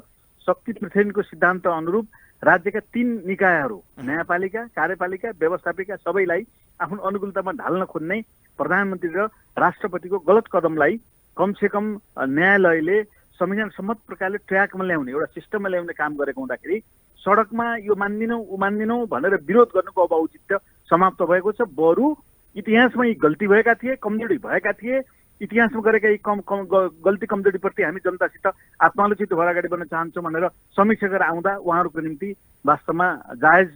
शक्ति पृथ्वीको सिद्धान्त अनुरूप राज्यका 3 निकायहरू, न्यायपालिका, कार्यपालिका, व्यवस्थापिका सबैलाई आफ्नो अनुकूलतामा ढाल्न खोज्ने प्रधानमन्त्री र राष्ट्रपतिको गलत कदमलाई कमसेकम न्यायालयले संविधान सम्मत प्रकारले ट्र्याकमा ल्याउने, एउटा सिस्टममा ल्याउने काम गरेको हुँदाखेरि सडकमा यो मान्दिनौ भनेर विरोध गर्नुको अब औचित्य समाप्त भएको छ। बरु इतिहासमा यी गल्ती भएका थिए, कमजोरी भएका थिए, इतिहासमा गरेका यी गल्ती कमजोरीप्रति हामी जनतासित आत्मालोचित भएर अगाडि बढ्न चाहन्छौँ भनेर समीक्षा गरेर आउँदा उहाँहरूको निम्ति वास्तवमा जायज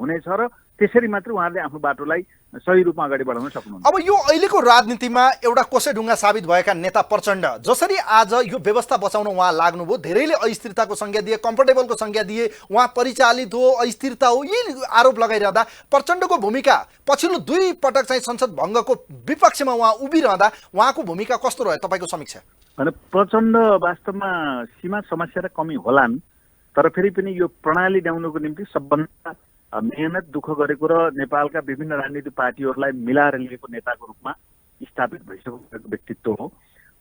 हुनेछ र त्यसरी मात्र उहाँहरूले आफ्नो बाटोलाई सही रूपमा अगाडि बढाउन सक्नुहुन्छ। अब यो अहिलेको राजनीतिमा एउटा कोसेढुङ्गा साबित भएका नेता प्रचण्ड जसरी आज यो व्यवस्था बचाउन उहाँ लाग्नुभयो, धेरैले अस्थिरताको संज्ञा दिए, कम्फर्टेबलको संज्ञा दिए, उहाँ परिचालित हो, अस्थिरता हो, यी आरोप लगाइरहँदा प्रचण्डको भूमिका पछिल्लो 2 पटक चाहिँ संसद भङ्गको विपक्षमा उहाँ उभिरहँदा उहाँको भूमिका कस्तो रह्यो तपाईँको समीक्षा? प्रचण्ड वास्तवमा सीमा समस्या र कमी होलान्, तर फेरि पनि यो प्रणाली ल्याउनुको निम्ति सबभन्दा मेहनत दुःख गरेको र नेपालका विभिन्न राजनीतिक पार्टीहरूलाई मिलाएर लिएको नेताको रूपमा स्थापित भइसकेको व्यक्तित्व हो।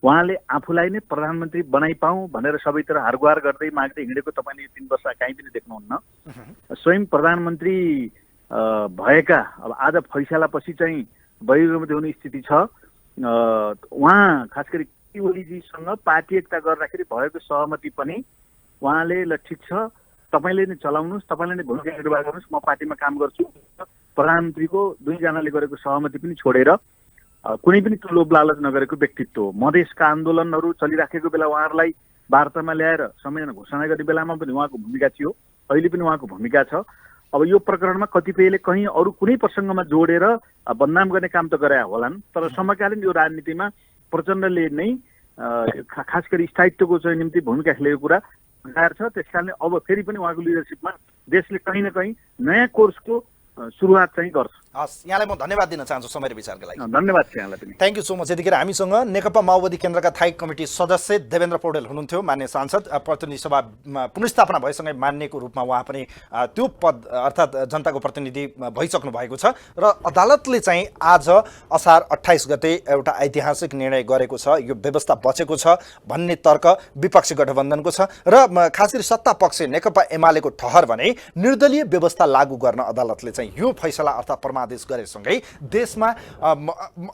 उहाँले आफूलाई नै प्रधानमन्त्री बनाइपाउँ भनेर सबैतिर हारगुहार गर्दै माग्दै हिँडेको तपाईँले यो 3 वर्ष कहीँ पनि देख्नुहुन्न। स्वयं प्रधानमन्त्री भएका अब आज फैसलापछि चाहिँ बहिर्गमन हुने स्थिति छ। उहाँ खास गरी केपी ओलीजीसँग पार्टी एकता गर्दाखेरि भएको सहमति पनि उहाँले ल ठिक छ, तपाईँले नै चलाउनुहोस्, तपाईँले नै भूमिका निर्वाह गर्नुहोस्, म पार्टीमा काम गर्छु, प्रधानमन्त्रीको 2 जनाले गरेको सहमति पनि छोडेर कुनै पनि लोभ लालच नगरेको व्यक्तित्व हो। मधेसका आन्दोलनहरू चलिराखेको बेला उहाँहरूलाई वार्तामा ल्याएर संविधान घोषणा गर्ने बेलामा पनि उहाँको भूमिका थियो, अहिले पनि उहाँको भूमिका छ। अब यो प्रकरणमा कतिपयले कहीँ अरू कुनै प्रसङ्गमा जोडेर बदनाम गर्ने काम त गरे होलान्, तर समकालीन यो राजनीतिमा प्रचण्डले नै खास गरी स्थायित्वको चाहिँ निम्ति भूमिका खेलेको कुरा जाहेर छ। त्यसकारणले अब फेरि पनि उहाँको लिडरसिपमा देशले कहीँ न कहीँ नयाँ कोर्सको सुरुवात चाहिँ गर्छ। हस्, यहाँलाई म धन्यवाद दिन चाहन्छु समय र विचारका लागि। धन्यवाद छ यहाँलाई पनि। Thank you so much. यतिखेर हामीसँग नेकपा माओवादी केन्द्रका थायी कमिटी सदस्य देवेन्द्र पौडेल हुनुहुन्थ्यो, मान्य सांसद। प्रतिनिधि सभामा पुनर्स्थापना भएसँगै मान्यको रूपमा उहाँ पनि त्यो पद अर्थात् जनताको प्रतिनिधि भइसक्नु भएको छ र अदालतले चाहिँ आज असार 28 गते एउटा ऐतिहासिक निर्णय गरेको छ। यो व्यवस्था बचेको छ भन्ने तर्क विपक्षी गठबन्धनको छ र खास गरी सत्ता पक्ष नेकपा एमालेको ठहर भने निर्दलीय व्यवस्था लागू गर्न अदालतले चाहिँ यो फैसला अर्थात् परमादेश गरेसँगै देशमा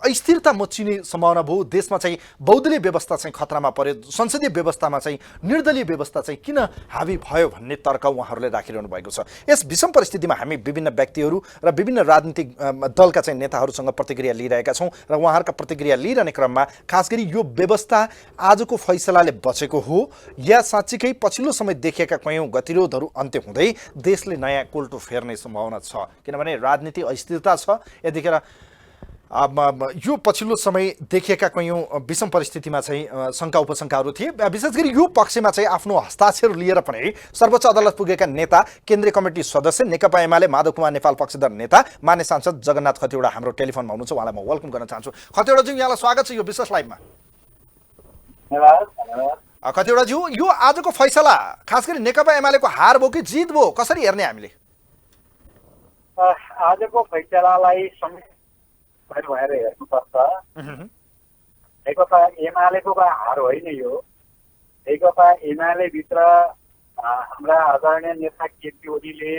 अस्थिरता मचिने सम्भावना भयो। देशमा चाहिँ बहुदलीय व्यवस्था चाहिँ खतरामा पर्यो, संसदीय व्यवस्थामा चाहिँ निर्दलीय व्यवस्था चाहिँ किन हावी भयो भन्ने तर्क उहाँहरूले राखिरहनु भएको छ। यस विषम परिस्थितिमा हामी विभिन्न व्यक्तिहरू र विभिन्न राजनीतिक दलका चाहिँ नेताहरूसँग प्रतिक्रिया लिइरहेका छौँ र उहाँहरूका प्रतिक्रिया लिइरहने क्रममा खास गरी यो व्यवस्था आजको फैसलाले बचेको हो या साँच्चीकै पछिल्लो समय देखिएका कयौँ गतिरोधहरू अन्त्य हुँदै देशले नयाँ कोल्टो फेर्ने सम्भावना छ। किनभने राजनीति अस्थिरता छ। यतिखेर यो पछिल्लो समय देखिएका कयौँ विषम परिस्थितिमा चाहिँ शङ्का उपशङ्काहरू थिए। विशेष गरी यो पक्षमा चाहिँ आफ्नो हस्ताक्षर लिएर पनि सर्वोच्च अदालत पुगेका नेता, केन्द्रीय कमिटी सदस्य, नेकपा एमाले माधव कुमार नेपाल पक्षधर नेता, मान्य सांसद जगन्नाथ खतिवडा हाम्रो टेलिफोनमा हुनुहुन्छ। उहाँलाई म वेलकम गर्न चाहन्छु। खतिवडाज्यू, यहाँलाई स्वागत छ यो विशेष लाइभमा। खतिवडाज्यू, यो आजको फैसला खास गरी नेकपा एमालेको हार भयो कि जित भयो, कसरी हेर्ने हामीले? आजको फैसलालाई भएर हेर्नुपर्छ। नेकपा एमालेको हार होइन यो। नेकपा एमाले भित्र हाम्रा आदरणीय नेता केपी ओलीले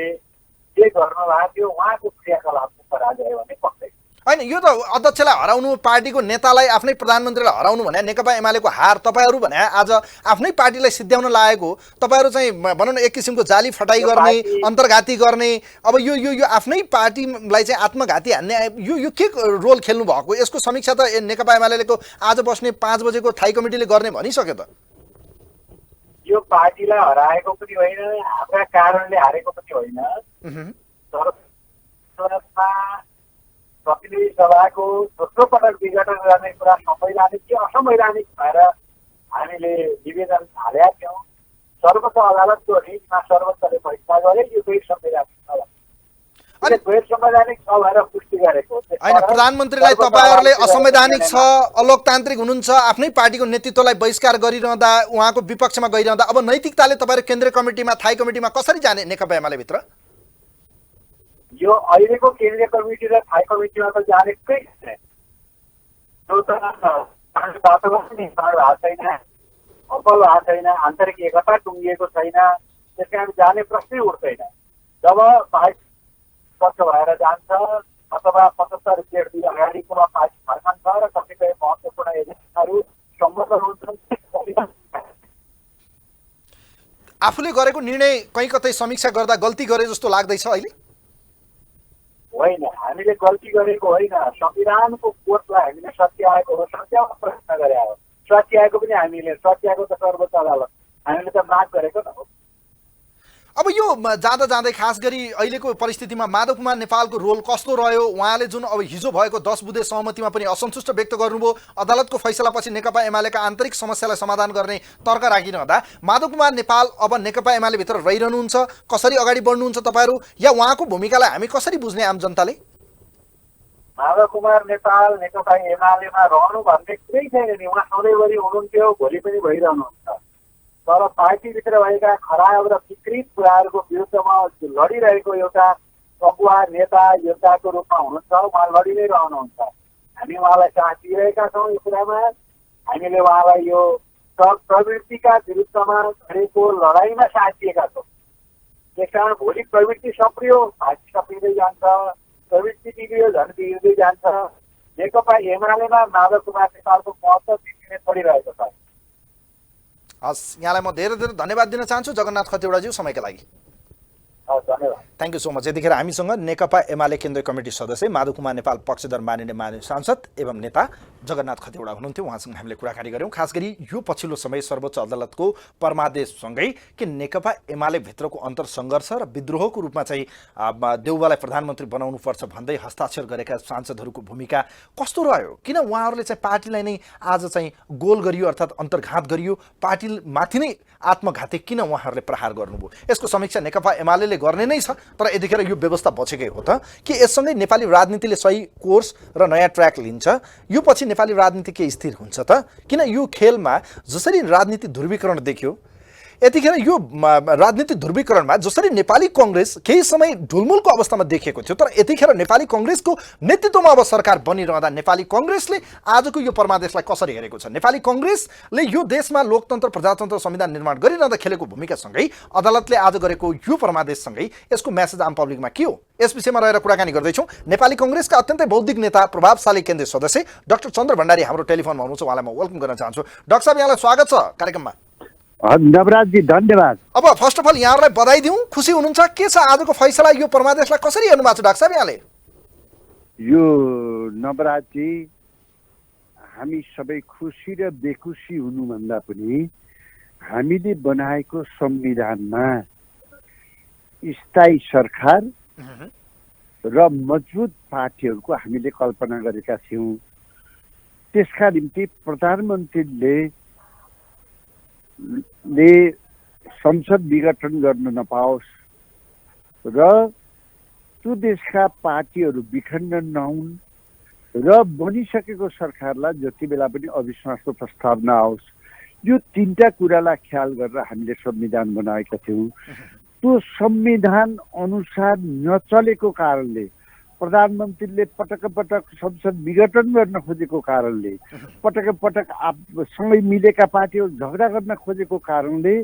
के गर्नु भएको थियो उहाँको क्रियाकलापको पराजय भने पक्कै होइन। यो त अध्यक्षलाई हराउनु, पार्टीको नेतालाई, आफ्नै प्रधानमन्त्रीलाई हराउनु भने नेकपा एमालेको हार। तपाईँहरू भने आज आफ्नै पार्टीलाई सिद्ध्याउन लागेको, तपाईँहरू चाहिँ भनौँ न एक किसिमको जाली फटाइ गर्ने, अन्तर्घाती गर्ने, अब यो यो यो आफ्नै पार्टीलाई चाहिँ आत्मघाती हान्ने यो के रोल खेल्नु भएको? यसको समीक्षा त नेकपा एमालेको आज बस्ने 5 बजेको थायी कमिटीले गर्ने भनिसक्यो त। यो पार्टीलाई हराएको पनि होइन, हाम्रा कारणले हारेको पनि होइन। प्रतिनिधि सभाको दोस्रो पटक विघटन गर्ने कुरा संवैधानिक कि असंवैधानिक भएर हामीले निवेदन हालेका थियौँ। सर्वोच्च अदालतको रिटमा सर्वोच्चले फैसला गरे यो गैर संवैधानिक छ। गैर संवैधानिक छ भएर पुष्टि गरेको होइन। प्रधानमन्त्रीलाई तपाईँहरूले असंवैधानिक छ, अलोकतान्त्रिक हुनुहुन्छ, आफ्नै पार्टीको नेतृत्वलाई बहिष्कार गरिरहँदा, उहाँको विपक्षमा गइरहँदा अब नैतिकताले तपाईँहरू केन्द्रीय कमिटीमा, थायी कमिटीमा कसरी जाने नेकपा एमाले भित्र? यो अहिलेको केन्द्रीय कमिटी र थायी कमिटीमा त जानेकै छैन। त्यो त वातावरण निर्माण भएको छैन, अब्बल भएको छैन, आन्तरिक एकता टुङ्गिएको छैन। त्यस कारण जाने प्रश्नै उठ्दैन। जब पार्टी पक्ष भएर जान्छ अथवा 75 गेटदेखि अगाडिको पार्टी फर्कन्छ र कतिपय महत्त्वपूर्ण एजेन्डाहरू सम्बोधन हुन्छन्। आफूले गरेको निर्णय कहीँ कतै समीक्षा गर्दा गल्ती गरे जस्तो लाग्दैछ अहिले? होइन, हामीले गल्ती गरेको होइन। संविधानको कोर्टलाई हामीले सच्याएको हो, सच्याउन प्रयत्न गरे हो। सच्याएको पनि हामीले, सच्याएको त सर्वोच्च अदालत, हामीले त माग गरेको न हो। अब यो जाँदा जाँदै खास गरी अहिलेको परिस्थितिमा माधव कुमार नेपालको रोल कस्तो रह्यो? उहाँले जुन अब हिजो भएको 10 बुँदे सहमतिमा पनि असन्तुष्ट व्यक्त गर्नुभयो। अदालतको फैसलापछि नेकपा एमालेका आन्तरिक समस्यालाई समाधान गर्ने तर्क राखिरहँदा माधव कुमार नेपाल अब नेकपा एमाले भित्र रहिरहनुहुन्छ, कसरी अगाडि बढ्नुहुन्छ तपाईँहरू, या उहाँको भूमिकालाई हामी कसरी बुझ्ने आम जनताले? माधव कुमार नेपाल नेकपा एमालेमा रहनु भन्ने कुरै छैन नि। उहाँ सधैँभरि हुनुहुन्थ्यो, भोलि पनि भइरहनुहुन्छ। तर पार्टीभित्र भएका खराब र विकृत कुराहरूको विरुद्धमा लडिरहेको एउटा अगुवा नेता योद्धाको रूपमा हुनुहुन्छ। उहाँ लडि नै रहनुहुन्छ। हामी उहाँलाई साथ दिइरहेका छौँ। यो कुरामा हामीले उहाँलाई यो प्रवृत्तिका विरुद्धमा गरेको लडाइँमा साथ दिएका छौँ। त्यस कारण भोलि प्रवृत्ति सप्रियो, पार्टी सप्रिँदै जान्छ, प्रवृत्ति बिग्रियो झन् बिग्रिँदै जान्छ। नेकपा एमालेमा माधव कुमार नेपालको महत्त्व बिग्रिने पडिरहेको छ। हस्, यहाँलाई म धेरै धेरै धन्यवाद दिन चाहन्छु जगन्नाथ खतिवडाज्यू समयका लागि। हवस्, धन्यवाद। Thank you so much. यतिखेर हामीसँग नेकपा एमाले केन्द्रीय कमिटी सदस्य माधव कुमार नेपाल पक्षधर मानिने सांसद एवं नेता जगन्नाथ खतिवडा हुनुहुन्थ्यो। उहाँसँग हामीले कुराकानी गऱ्यौँ खास गरी यो पछिल्लो समय सर्वोच्च अदालतको परमादेशसँगै कि नेकपा एमाले भित्रको अन्तरसङ्घर्ष र विद्रोहको रूपमा चाहिँ देउवालाई प्रधानमन्त्री बनाउनुपर्छ भन्दै हस्ताक्षर गरेका सांसदहरूको भूमिका कस्तो रह्यो, किन उहाँहरूले चाहिँ पार्टीलाई नै आज चाहिँ गोल गरियो अर्थात् अन्तर्घात गरियो, पार्टीमाथि नै आत्मघाती किन उहाँहरूले प्रहार गर्नुभयो, यसको समीक्षा नेकपा एमाले गर्ने नै छ। तर यतिखेर यो व्यवस्था बचेकै हो त कि यससँगै नेपाली राजनीतिले सही कोर्स र नयाँ ट्र्याक लिन्छ, यो पछि नेपाली राजनीति के स्थिर हुन्छ त? किन यो खेलमा जसरी राजनीति ध्रुवीकरण देखियो यतिखेर यो राजनीतिक ध्रुवीकरणमा जसरी नेपाली कांग्रेस केही समय ढुलमुलको अवस्थामा देखिएको थियो, तर यतिखेर नेपाली कांग्रेसको नेतृत्वमा अब सरकार बनिरहँदा नेपाली कांग्रेसले आजको यो परमादेशलाई कसरी हेरेको छ, नेपाली कांग्रेसले यो देशमा लोकतन्त्र प्रजातन्त्र संविधान निर्माण गरिरहँदा खेलेको भूमिकासँगै अदालतले आज गरेको यो परमादेशसँगै यसको मेसेज आम पब्लिकमा के हो, यस विषयमा रहेर कुराकानी गर्दैछौँ। नेपाली कांग्रेसका अत्यन्तै बौद्धिक नेता प्रभावशाली केन्द्रीय सदस्य डाक्टर चन्द्र भण्डारी हाम्रो टेलिफोनमा हुनुहुन्छ, उहाँलाई म वेलकम गर्न चाहन्छु। डाक्टर साहब, यहाँलाई स्वागत छ कार्यक्रममा। नवराजजी धन्यवाद। अब फर्स्ट अफ अल यहाँहरूलाई बधाई दिउँ, खुसी हुनुहुन्छ, के छ आजको फैसला, यो परमादेशलाई कसरी हेर्नु भएको छ डाक्टर साहब यहाँले? यो नवराजजी, हामी सबै खुसी र बेखुसी हुनुभन्दा पनि हामीले बनाएको संविधानमा स्थायी सरकार र मजबुत पार्टीहरूको हामीले कल्पना गरेका थियौँ। त्यसका निम्ति प्रधानमन्त्रीले संसद विघटन गर्न नपाओस् र त्यो देशका पार्टीहरू विखण्डन नहुन् र बनिसकेको सरकारलाई जति बेला पनि अविश्वासको प्रस्ताव नआओस्, यो तीनटा कुरालाई ख्याल गरेर हामीले संविधान बनाएका थियौँ। त्यो संविधान अनुसार नचलेको कारणले, प्रधानमन्त्रीले पटक पटक संसद विघटन गर्न खोजेको कारणले, पटक पटक सँगै मिलेका पार्टीहरू झगडा गर्न खोजेको कारणले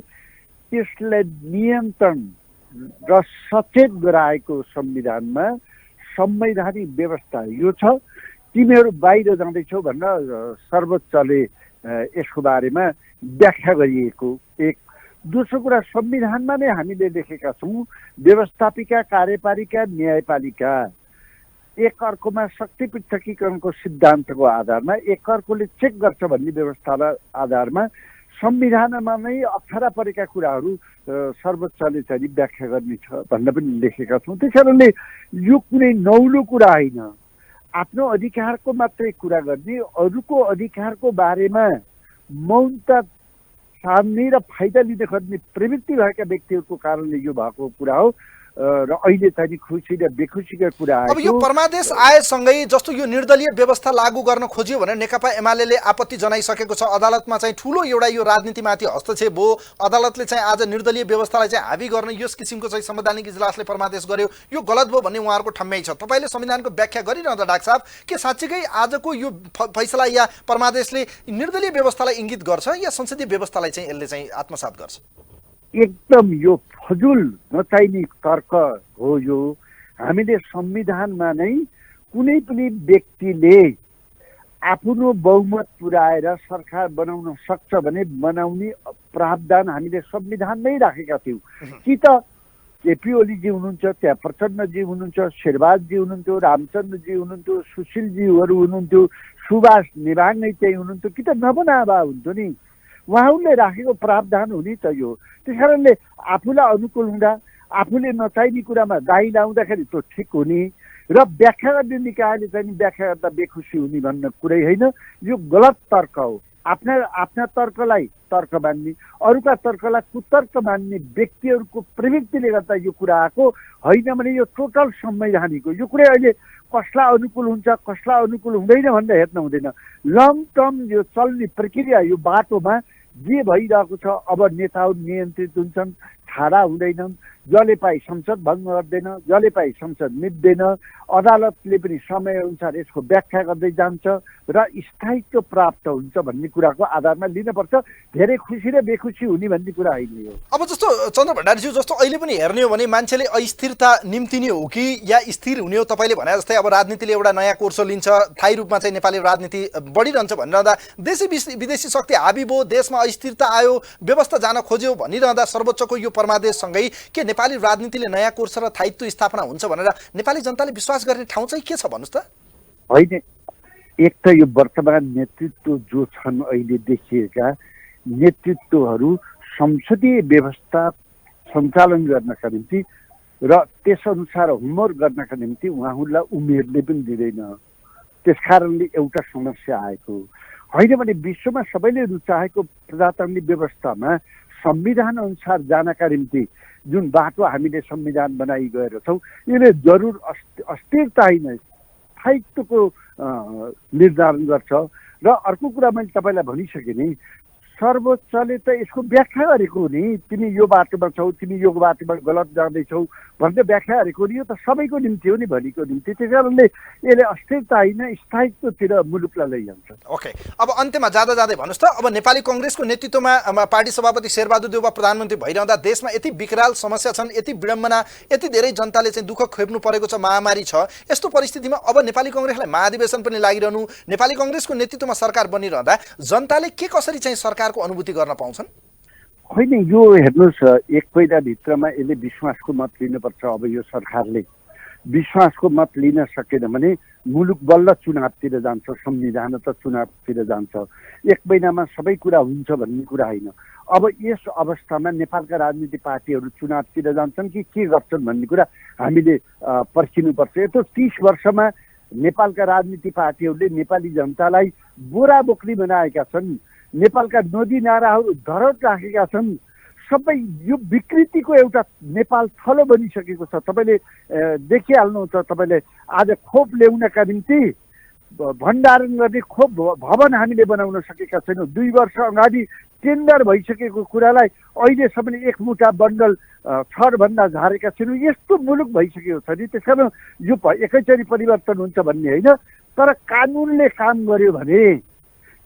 त्यसलाई नियन्त्रण र सचेत गराएको संविधानमा संवैधानिक व्यवस्था यो छ। तिमीहरू बाहिर जाँदैछौ भनेर सर्वोच्चले यसको बारेमा व्याख्या गरिएको एक। दोस्रो कुरा, संविधानमा नै हामीले लेखेका छौँ व्यवस्थापिका, कार्यपालिका, न्यायपालिका एक अर्कोमा शक्ति पृथकीकरणको सिद्धान्तको आधारमा एक अर्कोले चेक गर्छ भन्ने व्यवस्थालाई आधारमा संविधानमा नै अप्ठ्यारा परेका कुराहरू सर्वोच्चले चाहिँ व्याख्या गर्ने छ भनेर पनि लेखेका छौँ। त्यस कारणले यो कुनै नौलो कुरा होइन, आफ्नो अधिकारको मात्रै कुरा गर्ने, अरूको अधिकारको बारेमा मौनता साध्ने र फाइदा लिन खोज्ने प्रवृत्ति भएका व्यक्तिहरूको कारणले यो भएको कुरा हो र अहिले चाहिँ खुसी र बेखुसीका कुरा आयो। अब यो परमादेश आएसँगै जस्तो यो निर्दलीय व्यवस्था लागू गर्न खोजियो भने नेकपा एमाले आपत्ति जनाइसकेको छ, अदालतमा चाहिँ ठुलो एउटा यो राजनीतिमाथि हस्तक्षेप हो, अदालतले चाहिँ आज निर्दलीय व्यवस्थालाई चाहिँ हावी गर्ने यस किसिमको चाहिँ संवैधानिक इजलासले परमादेश गर्यो, यो गलत भयो भन्ने उहाँहरूको ठम्याइ छ। तपाईँले संविधानको व्याख्या गरिरहँदा डाक्टर साहब के साँच्चीकै आजको यो फैसला या परमादेशले निर्दलीय व्यवस्थालाई इङ्गित गर्छ या संसदीय व्यवस्थालाई चाहिँ यसले चाहिँ आत्मसात गर्छ? एकदम यो फजुल नचाहिने तर्क हो। यो हामीले संविधानमा नै कुनै पनि व्यक्तिले आफ्नो बहुमत पुर्याएर सरकार बनाउन सक्छ भने बनाउने प्रावधान हामीले संविधानमै राखेका थियौँ। कि त केपी ओलीजी हुनुहुन्छ, त्यहाँ प्रचण्डजी हुनुहुन्छ, शेरबहादजी हुनुहुन्थ्यो, रामचन्द्रजी हुनुहुन्थ्यो, सुशीलजीहरू हुनुहुन्थ्यो, सुभाष नेवाङ चाहिँ हुनुहुन्थ्यो, कि त नबनावा हुन्थ्यो नि, उहाँहरूले राखेको प्रावधान हो नि त यो। त्यस कारणले आफूलाई अनुकूल हुँदा, आफूले नचाहिने कुरामा दाही लाउँदाखेरि त्यो ठिक हुने र व्याख्या गर्ने निकायले चाहिँ व्याख्या गर्दा बेखुसी हुने भन्ने कुरै होइन, यो गलत तर्क हो। आफ्ना तर्कलाई तर्क मान्ने, अरूका तर्कलाई कुतर्क मान्ने व्यक्तिहरूको प्रवृत्तिले गर्दा यो कुरा आएको होइन भने यो टोटल संवैधानिक हो। यो कुरै अहिले कसलाई अनुकूल हुन्छ कसलाई अनुकूल हुँदैन भनेर हेर्न हुँदैन। लङ टर्म यो चल्ने प्रक्रिया, यो बाटोमा जे भइरहेको छ, अब नेताहरू नियन्त्रित हुन्छन्, छाडा हुँदैनन्, जसले पाइ संसद भङ्ग गर्दैन, जसले पाइ संसद मिट्दैन, अदालतले पनि समयअनुसार यसको व्याख्या गर्दै जान्छ र स्थायित्व प्राप्त हुन्छ भन्ने कुराको आधारमा लिनुपर्छ। धेरै खुसी र बेखुसी हुने भन्ने कुरा होइन यो। अब जस्तो चन्द्र भण्डारीज्यू, जस्तो अहिले पनि हेर्ने हो भने मान्छेले अस्थिरता निम्तिने हो कि या स्थिर हुने हो? तपाईँले भने जस्तै अब राजनीतिले एउटा नयाँ कोर्सो लिन्छ, स्थायी रूपमा चाहिँ नेपाली राजनीति बढिरहन्छ भनिरहँदा देशी विदेशी शक्ति हाबी भयो, देशमा अस्थिरता आयो, व्यवस्था जान खोज्यो भनिरहँदा सर्वोच्चको यो परमादेशसँगै के नेपाली राजनीतिले नयाँ कोर्स र स्थायित्व स्थापना हुन्छ भनेर नेपाली जनताले विश्वास गर्ने ठाउँ चाहिँ के छ भन्नुहोस् त? होइन, एक त यो वर्तमान नेतृत्व जो छन् अहिले देखिएका नेतृत्वहरू संसदीय व्यवस्था सञ्चालन गर्नका निम्ति र त्यसअनुसार होमवर्क गर्नका निम्ति उहाँहरूलाई उमेरले पनि दिँदैन। त्यसकारणले एउटा समस्या आएको होइन भने विश्वमा सबैले रुचाएको प्रजातान्त्रिक व्यवस्थामा संविधान अनुसार जानका निम्ति जुन बाटो हामीले संविधान बनाइ गएर छौँ यसले जरुर अस्थिरता होइन स्थायित्वको निर्धारण गर्छ। र अर्को कुरा मैले तपाईँलाई भनिसकेँ नि, सर्वोच्चले त यसको व्याख्या गरेको नि, तिमी यो बाटोमा छौ, तिमी यो बाटोमा गलत जाँदैछौ भनेर व्याख्या गरेको नि। यो त सबैको निम्ति हो नि, भनिको निम्ति। त्यस कारणले यसले अस्थिरता होइन स्थायित्वतिर मुलुकलाई लैजान्छ। ओके, अब अन्त्यमा जाँदा जाँदै भन्नुहोस् त, अब नेपाली कङ्ग्रेसको नेतृत्वमा पार्टी सभापति शेरबहादुर देउवा प्रधानमन्त्री भइरहँदा देशमा यति विकराल समस्या छन्, यति विडम्बना, यति धेरै जनताले चाहिँ दुःख खेप्नु परेको छ, महामारी छ, यस्तो परिस्थितिमा अब नेपाली कङ्ग्रेसलाई महाधिवेशन पनि लागिरहनु, नेपाली कङ्ग्रेसको नेतृत्वमा सरकार बनिरहँदा जनताले के कसरी चाहिँ सरकारको अनुभूति गर्न पाउँछन्? होइन, यो हेर्नुहोस्, एक महिनाभित्रमा यसले विश्वासको मत लिनुपर्छ। अब यो सरकारले विश्वासको मत लिन सकेन भने मुलुक बल्ल चुनावतिर जान्छ, संविधान त चुनावतिर जान्छ। एक महिनामा सबै कुरा हुन्छ भन्ने कुरा होइन। अब यस अवस्थामा नेपालका राजनीतिक पार्टीहरू चुनावतिर जान्छन् कि के गर्छन् भन्ने कुरा हामीले पर्खिनुपर्छ। यत्रो 30 वर्षमा नेपालका राजनीतिक पार्टीहरूले नेपाली जनतालाई बोरा बोक्री बनाएका छन्, नेपालका नदी नाराहरू धरत राखेका छन्। सबै यो विकृतिको एउटा नेपाल थलो बनिसकेको छ। तपाईँले देखिहाल्नुहुन्छ, तपाईँले आज खोप ल्याउनका निम्ति भण्डारण गर्ने खोप भवन हामीले बनाउन सकेका छैनौँ। 2 वर्ष अगाडि टेन्डर भइसकेको कुरालाई अहिलेसम्म एक मुठा बन्डल छरभन्दा झारेका छैनौँ। यस्तो मुलुक भइसकेको छ नि। त्यस कारण यो एकैचोटि परिवर्तन हुन्छ भन्ने होइन, तर कानुनले काम गर्यो भने,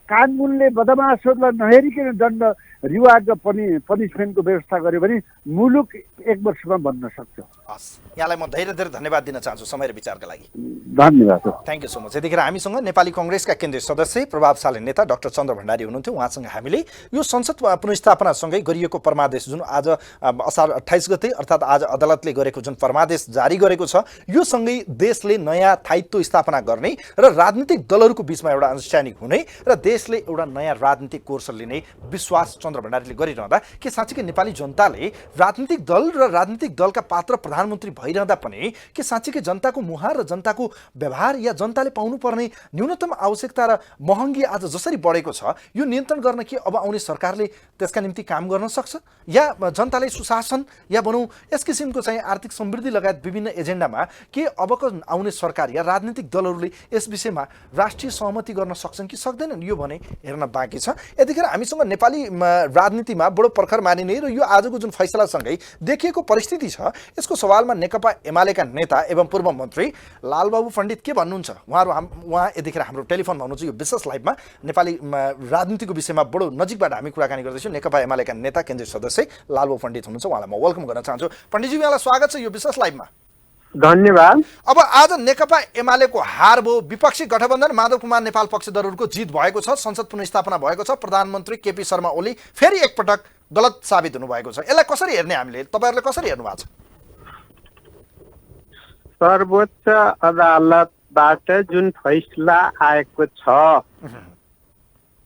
कानुनले बदमासहरूलाई नहेरिकन दण्ड रिवार्ड र पनिसमेन्टको व्यवस्था गर्यो भने मुलुक 1 वर्षमा बन्न सक्छ। हस्, यहाँलाई म धेरै धेरै धन्यवाद दिन चाहन्छु समय र विचारका लागि। धन्यवाद, थ्याङ्क यू सो मच। यतिखेर हामीसँग नेपाली कङ्ग्रेसका केन्द्रीय सदस्य प्रभावशाली नेता डाक्टर चन्द्र भण्डारी हुनुहुन्थ्यो। उहाँसँग हामीले यो संसद पुनर्स्थापनासँगै गरिएको परमादेश जुन आज असार 28 गते अर्थात् आज अदालतले गरेको जुन परमादेश जारी गरेको छ, यो सँगै देशले नयाँ स्थायित्व स्थापना गर्ने र राजनीतिक दलहरूको बिचमा एउटा अंशस्यानिक हुने र देशले एउटा नयाँ राजनीतिक कोर्स लिने विश्वास चन्द्र भण्डारीले गरिरहँदा के साँच्चीकै नेपाली जनताले राजनीतिक दल र राजनीतिक दलका पात्र प्रधानमन्त्री भइरहँदा पनि के साँच्चीकै जनताको मुहार र जनताको व्यवहार या जनताले पाउनुपर्ने न्यूनतम आवश्यकता र महँगी आज जसरी बढेको छ यो नियन्त्रण गर्न के अब आउने सरकारले त्यसका निम्ति काम गर्न सक्छ, या जनताले सुशासन या भनौँ यस किसिमको चाहिँ आर्थिक समृद्धि लगायत विभिन्न एजेन्डामा के अबको आउने सरकार या राजनीतिक दलहरूले यस विषयमा राष्ट्रिय सहमति गर्न सक्छन् कि सक्दैनन्, यो भने हेर्न बाँकी छ। यतिखेर हामीसँग नेपाली राजनीतिमा बडो पर्खर मानिने र यो आजको जुन फैसलासँगै देखिएको परिस्थिति छ यसको सवालमा नेकपा एमालेका नेता एवं पूर्व मन्त्री लालबाबु पण्डित के भन्नुहुन्छ? उहाँ यतिखेर हाम्रो टेलिफोनमा हुनुहुन्छ। यो विशेष लाइभमा नेपाली राजनीतिको विषयमा बडो नजिकबाट हामी कुराकानी गर्दैछौँ। नेकपा एमालेका नेता केन्द्रीय सदस्य लालबाबु पण्डित हुनुहुन्छ, उहाँलाई म वेलकम गर्न चाहन्छु। पण्डितजी, यहाँलाई स्वागत छ यो विशेष लाइभमा। धन्यवाद। अब आज नेकपा एमालेको हार भयो, विपक्षी गठबन्धन माधव कुमार नेपाल पक्षधरहरूको जित भएको छ, संसद पुनर्स्थापना भएको छ, प्रधानमन्त्री केपी शर्मा ओली फेरि एकपटक गलत साबित हुनुभएको छ। यसलाई कसरी हेर्ने हामीले, तपाईँहरूले कसरी हेर्नु भएको छ? सर्वोच्च अदालतबाट जुन फैसला आएको छ,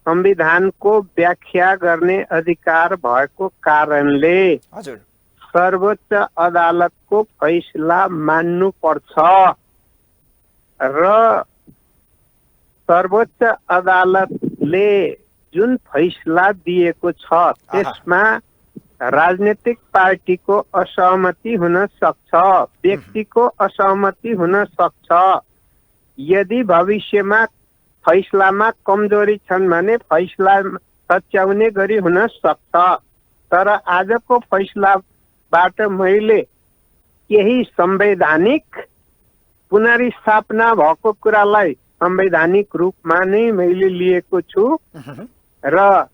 संविधानको व्याख्या गर्ने अधिकार भएको कारणले हजुर सर्वोच्च अदालतको फैसला मान्नु पर्छ र सर्वोच्च अदालतले जुन फैसला दिएको छ त्यसमा राजनीतिक पार्टीको असहमति हुन सक्छ, व्यक्तिको असहमति हुन सक्छ। यदि भविष्यमा फैसलामा कमजोरी छन् भने फैसला सच्याउने गरी हुन सक्छ। तर आजको फैसलाबाट मैले केही संवैधानिक पुनर्स्थापना भएको कुरालाई संवैधानिक रूपमा नै मैले लिएको छु र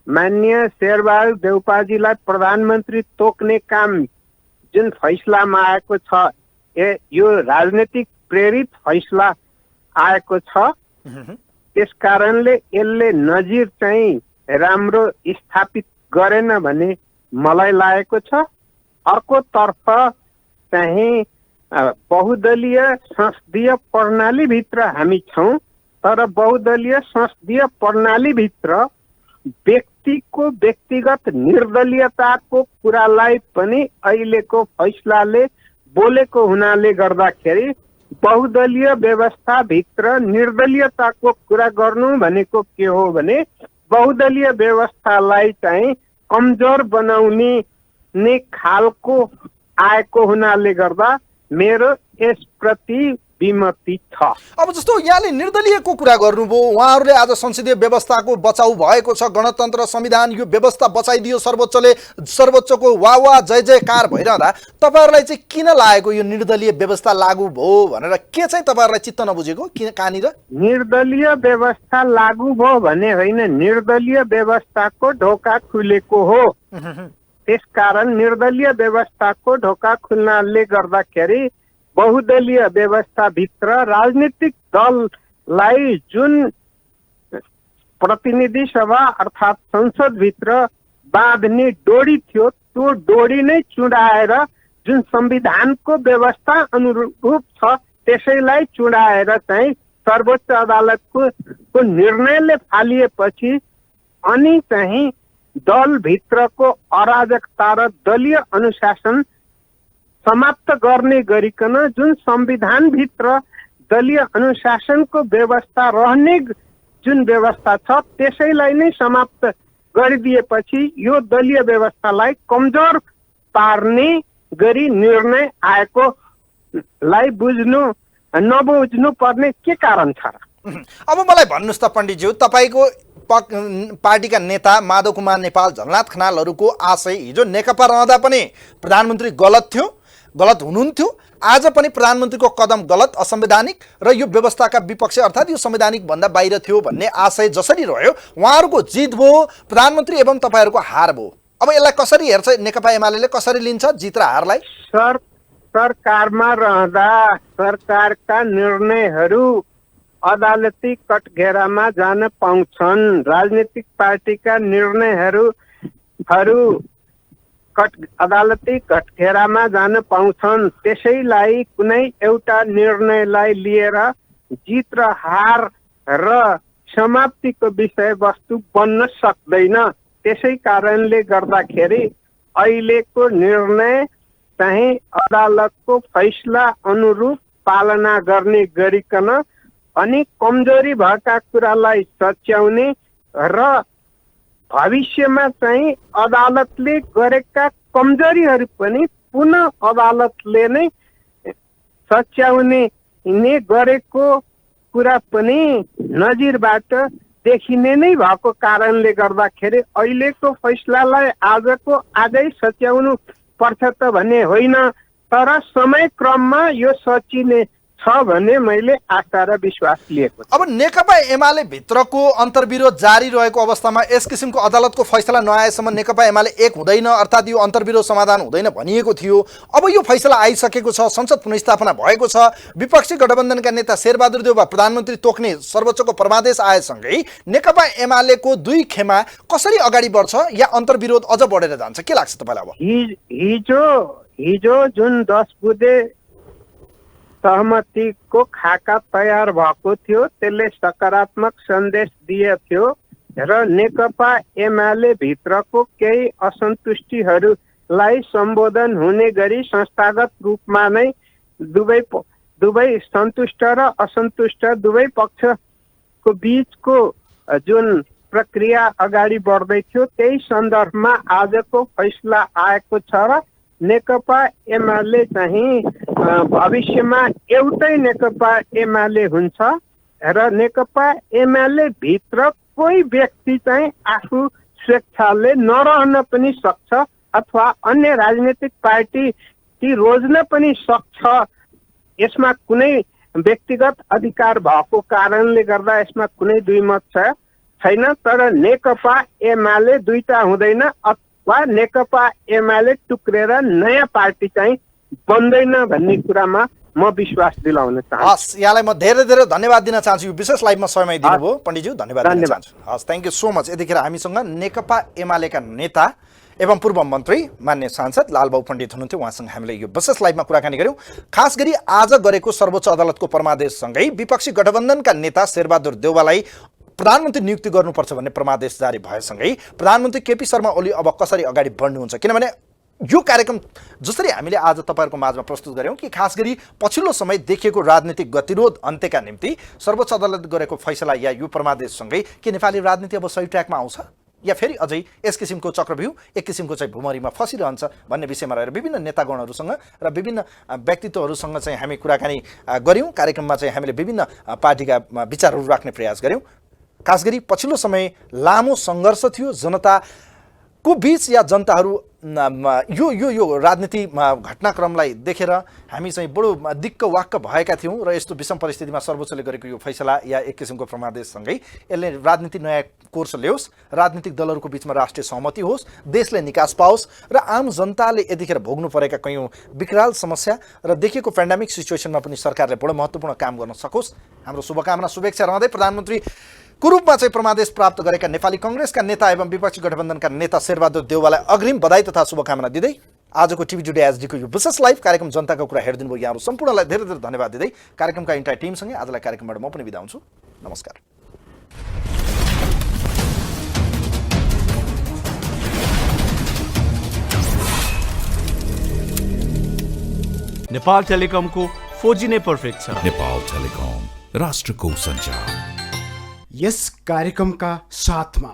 माननीय शेरबहादुर देउपाजीलाई प्रधानमन्त्री तोक्ने काम जुन फैसलामा आएको छ यो राजनीतिक प्रेरित फैसला आएको छ। त्यस कारणले यसले नजिर चाहिँ राम्रो स्थापित गरेन भन्ने मलाई लागेको छ अर्कोतर्फ चाहिँ बहुदलीय संसदीय प्रणालीभित्र हामी छौँ, तर बहुदलीय संसदीय प्रणालीभित्र व्यक्तिको व्यक्तिगत निर्दलीयताको कुरालाई पनि अहिलेको फैसलाले बोलेको हुनाले गर्दाखेरि बहुदलीय व्यवस्थाभित्र निर्दलीयताको कुरा गर्नु भनेको के हो भने बहुदलीय व्यवस्थालाई चाहिँ कमजोर बनाउने खालको आएको हुनाले गर्दा मेरो यसप्रति विमति छ। अब जस्तो यहाँले निर्दलीयको कुरा गर्नुभयो, उहाँहरूले आज संसदीय व्यवस्थाको बचाउ भएको छ, गणतन्त्र संविधान यो व्यवस्था बचाइदियो सर्वोच्चले, सर्वोच्चको वाह वाह जय जयकार भइरहँदा तपाईहरुलाई चाहिँ किन लागेको यो निर्दलीय व्यवस्था लागू भयो भनेर? के चाहिँ तपाईहरुलाई चित्त नबुझेको कहाँनिर? निर्दलीय व्यवस्था लागू भयो भने होइन, निर्दलीय व्यवस्थाको ढोका खुलेको हो। त्यसकारण निर्दलीय व्यवस्थाको ढोका खुल्नाले गर्दाखेरि बहुदलीय व्यवस्थाभित्र राजनीतिक दललाई जुन प्रतिनिधि सभा अर्थात् संसदभित्र बाँध्ने डोरी थियो त्यो डोरी नै चुडाएर जुन संविधानको व्यवस्था अनुरूप छ त्यसैलाई चुडाएर चाहिँ सर्वोच्च अदालतको निर्णयले फालिएपछि अनि चाहिँ दलभित्रको अराजकता र दलीय अनुशासन समाप्त गर्ने गरिकन जुन संविधानभित्र दलीय अनुशासनको व्यवस्था रहने जुन व्यवस्था छ त्यसैलाई नै समाप्त गरिदिएपछि यो दलीय व्यवस्थालाई कमजोर पार्ने गरी निर्णय आएकोलाई नबुझ्नु पर्ने के कारण छ र? अब मलाई भन्नुस् त पण्डितज्यू, तपाईको पार्टीका नेता माधव कुमार नेपाल, झलनाथ खनालहरूको आशय हिजो नेकपा रहँदा पनि प्रधानमन्त्री गलत हुनुहुन्थ्यो, आज पनि प्रधानमन्त्रीको कदम गलत, असंवैधानिक र यो व्यवस्थाका विपक्ष अर्थात् यो संवैधानिक भन्दा बाहिर थियो भन्ने आशय जसरी रह्यो, उहाँहरूको जित भयो, प्रधानमन्त्री एवं तपाईहरूको हार भयो। अब यसलाई कसरी हेर्छ नेकपा एमाले, कसरी लिन्छ जित र हारलाई? सरकारमा रहँदा सरकारका निर्णयहरू अदालती कटघेरामा जान पाउँछन्। राजनीतिक पार्टीका निर्णयहरू अदालती कटघेरामा जान पाउँछन्। त्यसैलाई कुनै एउटा निर्णयलाई लिएर जित र हार र समाप्तिको विषयवस्तु बन्न सक्दैन। त्यसै कारणले गर्दाखेरि अहिलेको निर्णय चाहिँ अदालतको फैसला अनुरूप पालना गर्ने गरिकन अनि कमजोरी भएका कुरालाई सच्याउने र भविष्यमा चाहिँ अदालतले गरेका कमजोरीहरू पनि पुनः अदालतले नै सच्याउने गरेको कुरा पनि नजिरबाट देखिने नै भएको कारणले गर्दाखेरि अहिलेको फैसलालाई आजको आजै सच्याउनु पर्छ त भन्ने होइन, तर समय क्रममा यो सचिने छ भन्ने मैले आशा र विश्वास लिएको छु। अब नेकपा एमाले भित्रको अन्तर्विरोध जारी रहेको अवस्थामा यस किसिमको अदालतको फैसला नआएसम्म नेकपा एमाले एक हुँदैन, अर्थात् यो अन्तर्विरोध समाधान हुँदैन भनिएको थियो। अब यो फैसला आइसकेको छ, संसद पुनर्स्थापना भएको छ, विपक्षी गठबन्धनका नेता शेरबहादुर देउवा प्रधानमन्त्री तोक्ने सर्वोच्चको परमादेश आएसँगै नेकपा एमालेको दुई खेमा कसरी अगाडि बढ्छ या अन्तर्विरोध अझ बढेर जान्छ, के लाग्छ तपाईँलाई? अब हिजो जुन 10 बुँदे सहमतिको खाका तयार भएको थियो त्यसले सकारात्मक सन्देश दिएको थियो र नेकपा एमाले भित्रको केही असन्तुष्टिहरूलाई सम्बोधन हुने गरी संस्थागत रूपमा नै दुवै सन्तुष्ट र असन्तुष्ट दुवै पक्षको बीचको जुन प्रक्रिया अगाडि बढ्दै थियो त्यही सन्दर्भमा आजको फैसला आएको छ र नेकपा एमाले चाहिँ भविष्यमा एउटै नेकपा एमाले हुन्छ र नेकपा एमाले भित्र कोही व्यक्ति चाहिँ आफू स्वेच्छाले नरहन पनि सक्छ अथवा अन्य राजनीतिक पार्टी रोज्न पनि सक्छ। यसमा कुनै व्यक्तिगत अधिकार भएको कारणले गर्दा यसमा कुनै दुईमत छैन, तर नेकपा एमाले दुईटा हुँदैन वा नेकपा एमाले टुक्रेर नयाँ पार्टी चाहिँ बन्दैन भन्ने कुरामा म विश्वास दिलाउन चाहन्छु। हस्, यहाँलाई म धेरै धेरै धन्यवाद दिन चाहन्छु। यो विशेष लाइभमा समय दिनुभयो पण्डितज्यू, धन्यवाद दिन धन्यवाद। चाहन्छु। हस्, थ्याङ्क यू सो मच। यतिखेर हामीसँग नेकपा एमालेका नेता एवं पूर्व मन्त्री मान्य सांसद लालबाबु पण्डित हुनुहुन्थ्यो। उहाँसँग हामीले यो विशेष लाइभमा कुराकानी गऱ्यौँ। खास गरी आज गरेको सर्वोच्च अदालतको परमादेशसँगै विपक्षी गठबन्धनका नेता शेरबहादुर देउवालाई प्रधानमन्त्री नियुक्ति गर्नुपर्छ भन्ने परमादेश जारी भएसँगै प्रधानमन्त्री केपी शर्मा ओली अब कसरी अगाडि बढ्नुहुन्छ? किनभने यो कार्यक्रम जसरी हामीले आज तपाईँहरूको माझमा प्रस्तुत गऱ्यौँ कि खास गरी पछिल्लो समय देखिएको राजनीतिक गतिरोध अन्त्यका निम्ति सर्वोच्च अदालतले गरेको फैसला या यो परमादेशसँगै के नेपाली राजनीति अब सही ट्र्याकमा आउँछ या फेरि अझै यस किसिमको चक्रव्यूह एक किसिमको चाहिँ भुमरीमा फसिरहन्छ भन्ने विषयमा रहेर विभिन्न नेतागणहरूसँग र विभिन्न व्यक्तित्वहरूसँग चाहिँ हामी कुराकानी गऱ्यौँ। कार्यक्रममा चाहिँ हामीले विभिन्न पार्टीका विचारहरू राख्ने प्रयास गऱ्यौँ। खास गरी पछिल्लो समय लामो सङ्घर्ष थियो जनताको बीच या जनताहरू यो यो यो राजनीति घटनाक्रमलाई देखेर हामी चाहिँ बडो दिक्क वाक्क भएका थियौँ र यस्तो विषम परिस्थितिमा सर्वोच्चले गरेको यो फैसला या एक किसिमको परमादेशसँगै यसले राजनीति नयाँ कोर्स ल्याओस्, राजनीतिक दलहरूको बिचमा राष्ट्रिय सहमति होस्, देशले निकास पाओस् र आम जनताले यतिखेर भोग्नु परेका कयौँ विकराल समस्या र देखिएको पेन्डेमिक सिचुएसनमा पनि सरकारले बडो महत्त्वपूर्ण काम गर्न सकोस्। हाम्रो शुभकामना शुभेच्छा रहँदै प्रधानमन्त्री को रूपमा चाहिँ परमादेश प्राप्त गरेका नेपाली कांग्रेसका नेता एवं विपक्षी गठबन्धनका नेता शेरबहादुर देउवालाई अग्रिम बधाई तथा शुभकामना दिँदै आजको टिभी टुडे एसडीको यो विशेष लाइभ कार्यक्रम जनताको कुरा हेरिदिनु भयो यहाँहरू सम्पूर्णलाई धेरै धेरै धन्यवाद दिँदै कार्यक्रमका इन्टायर टिमसँगै आजलाई कार्यक्रमबाट म पनि बिदा हुन्छु। नमस्कार। नेपाल टेलिकमको 4G नै पर्फेक्ट छ। नेपाल टेलिकम, राष्ट्रको सञ्चार। यस कार्यक्रमका साथमा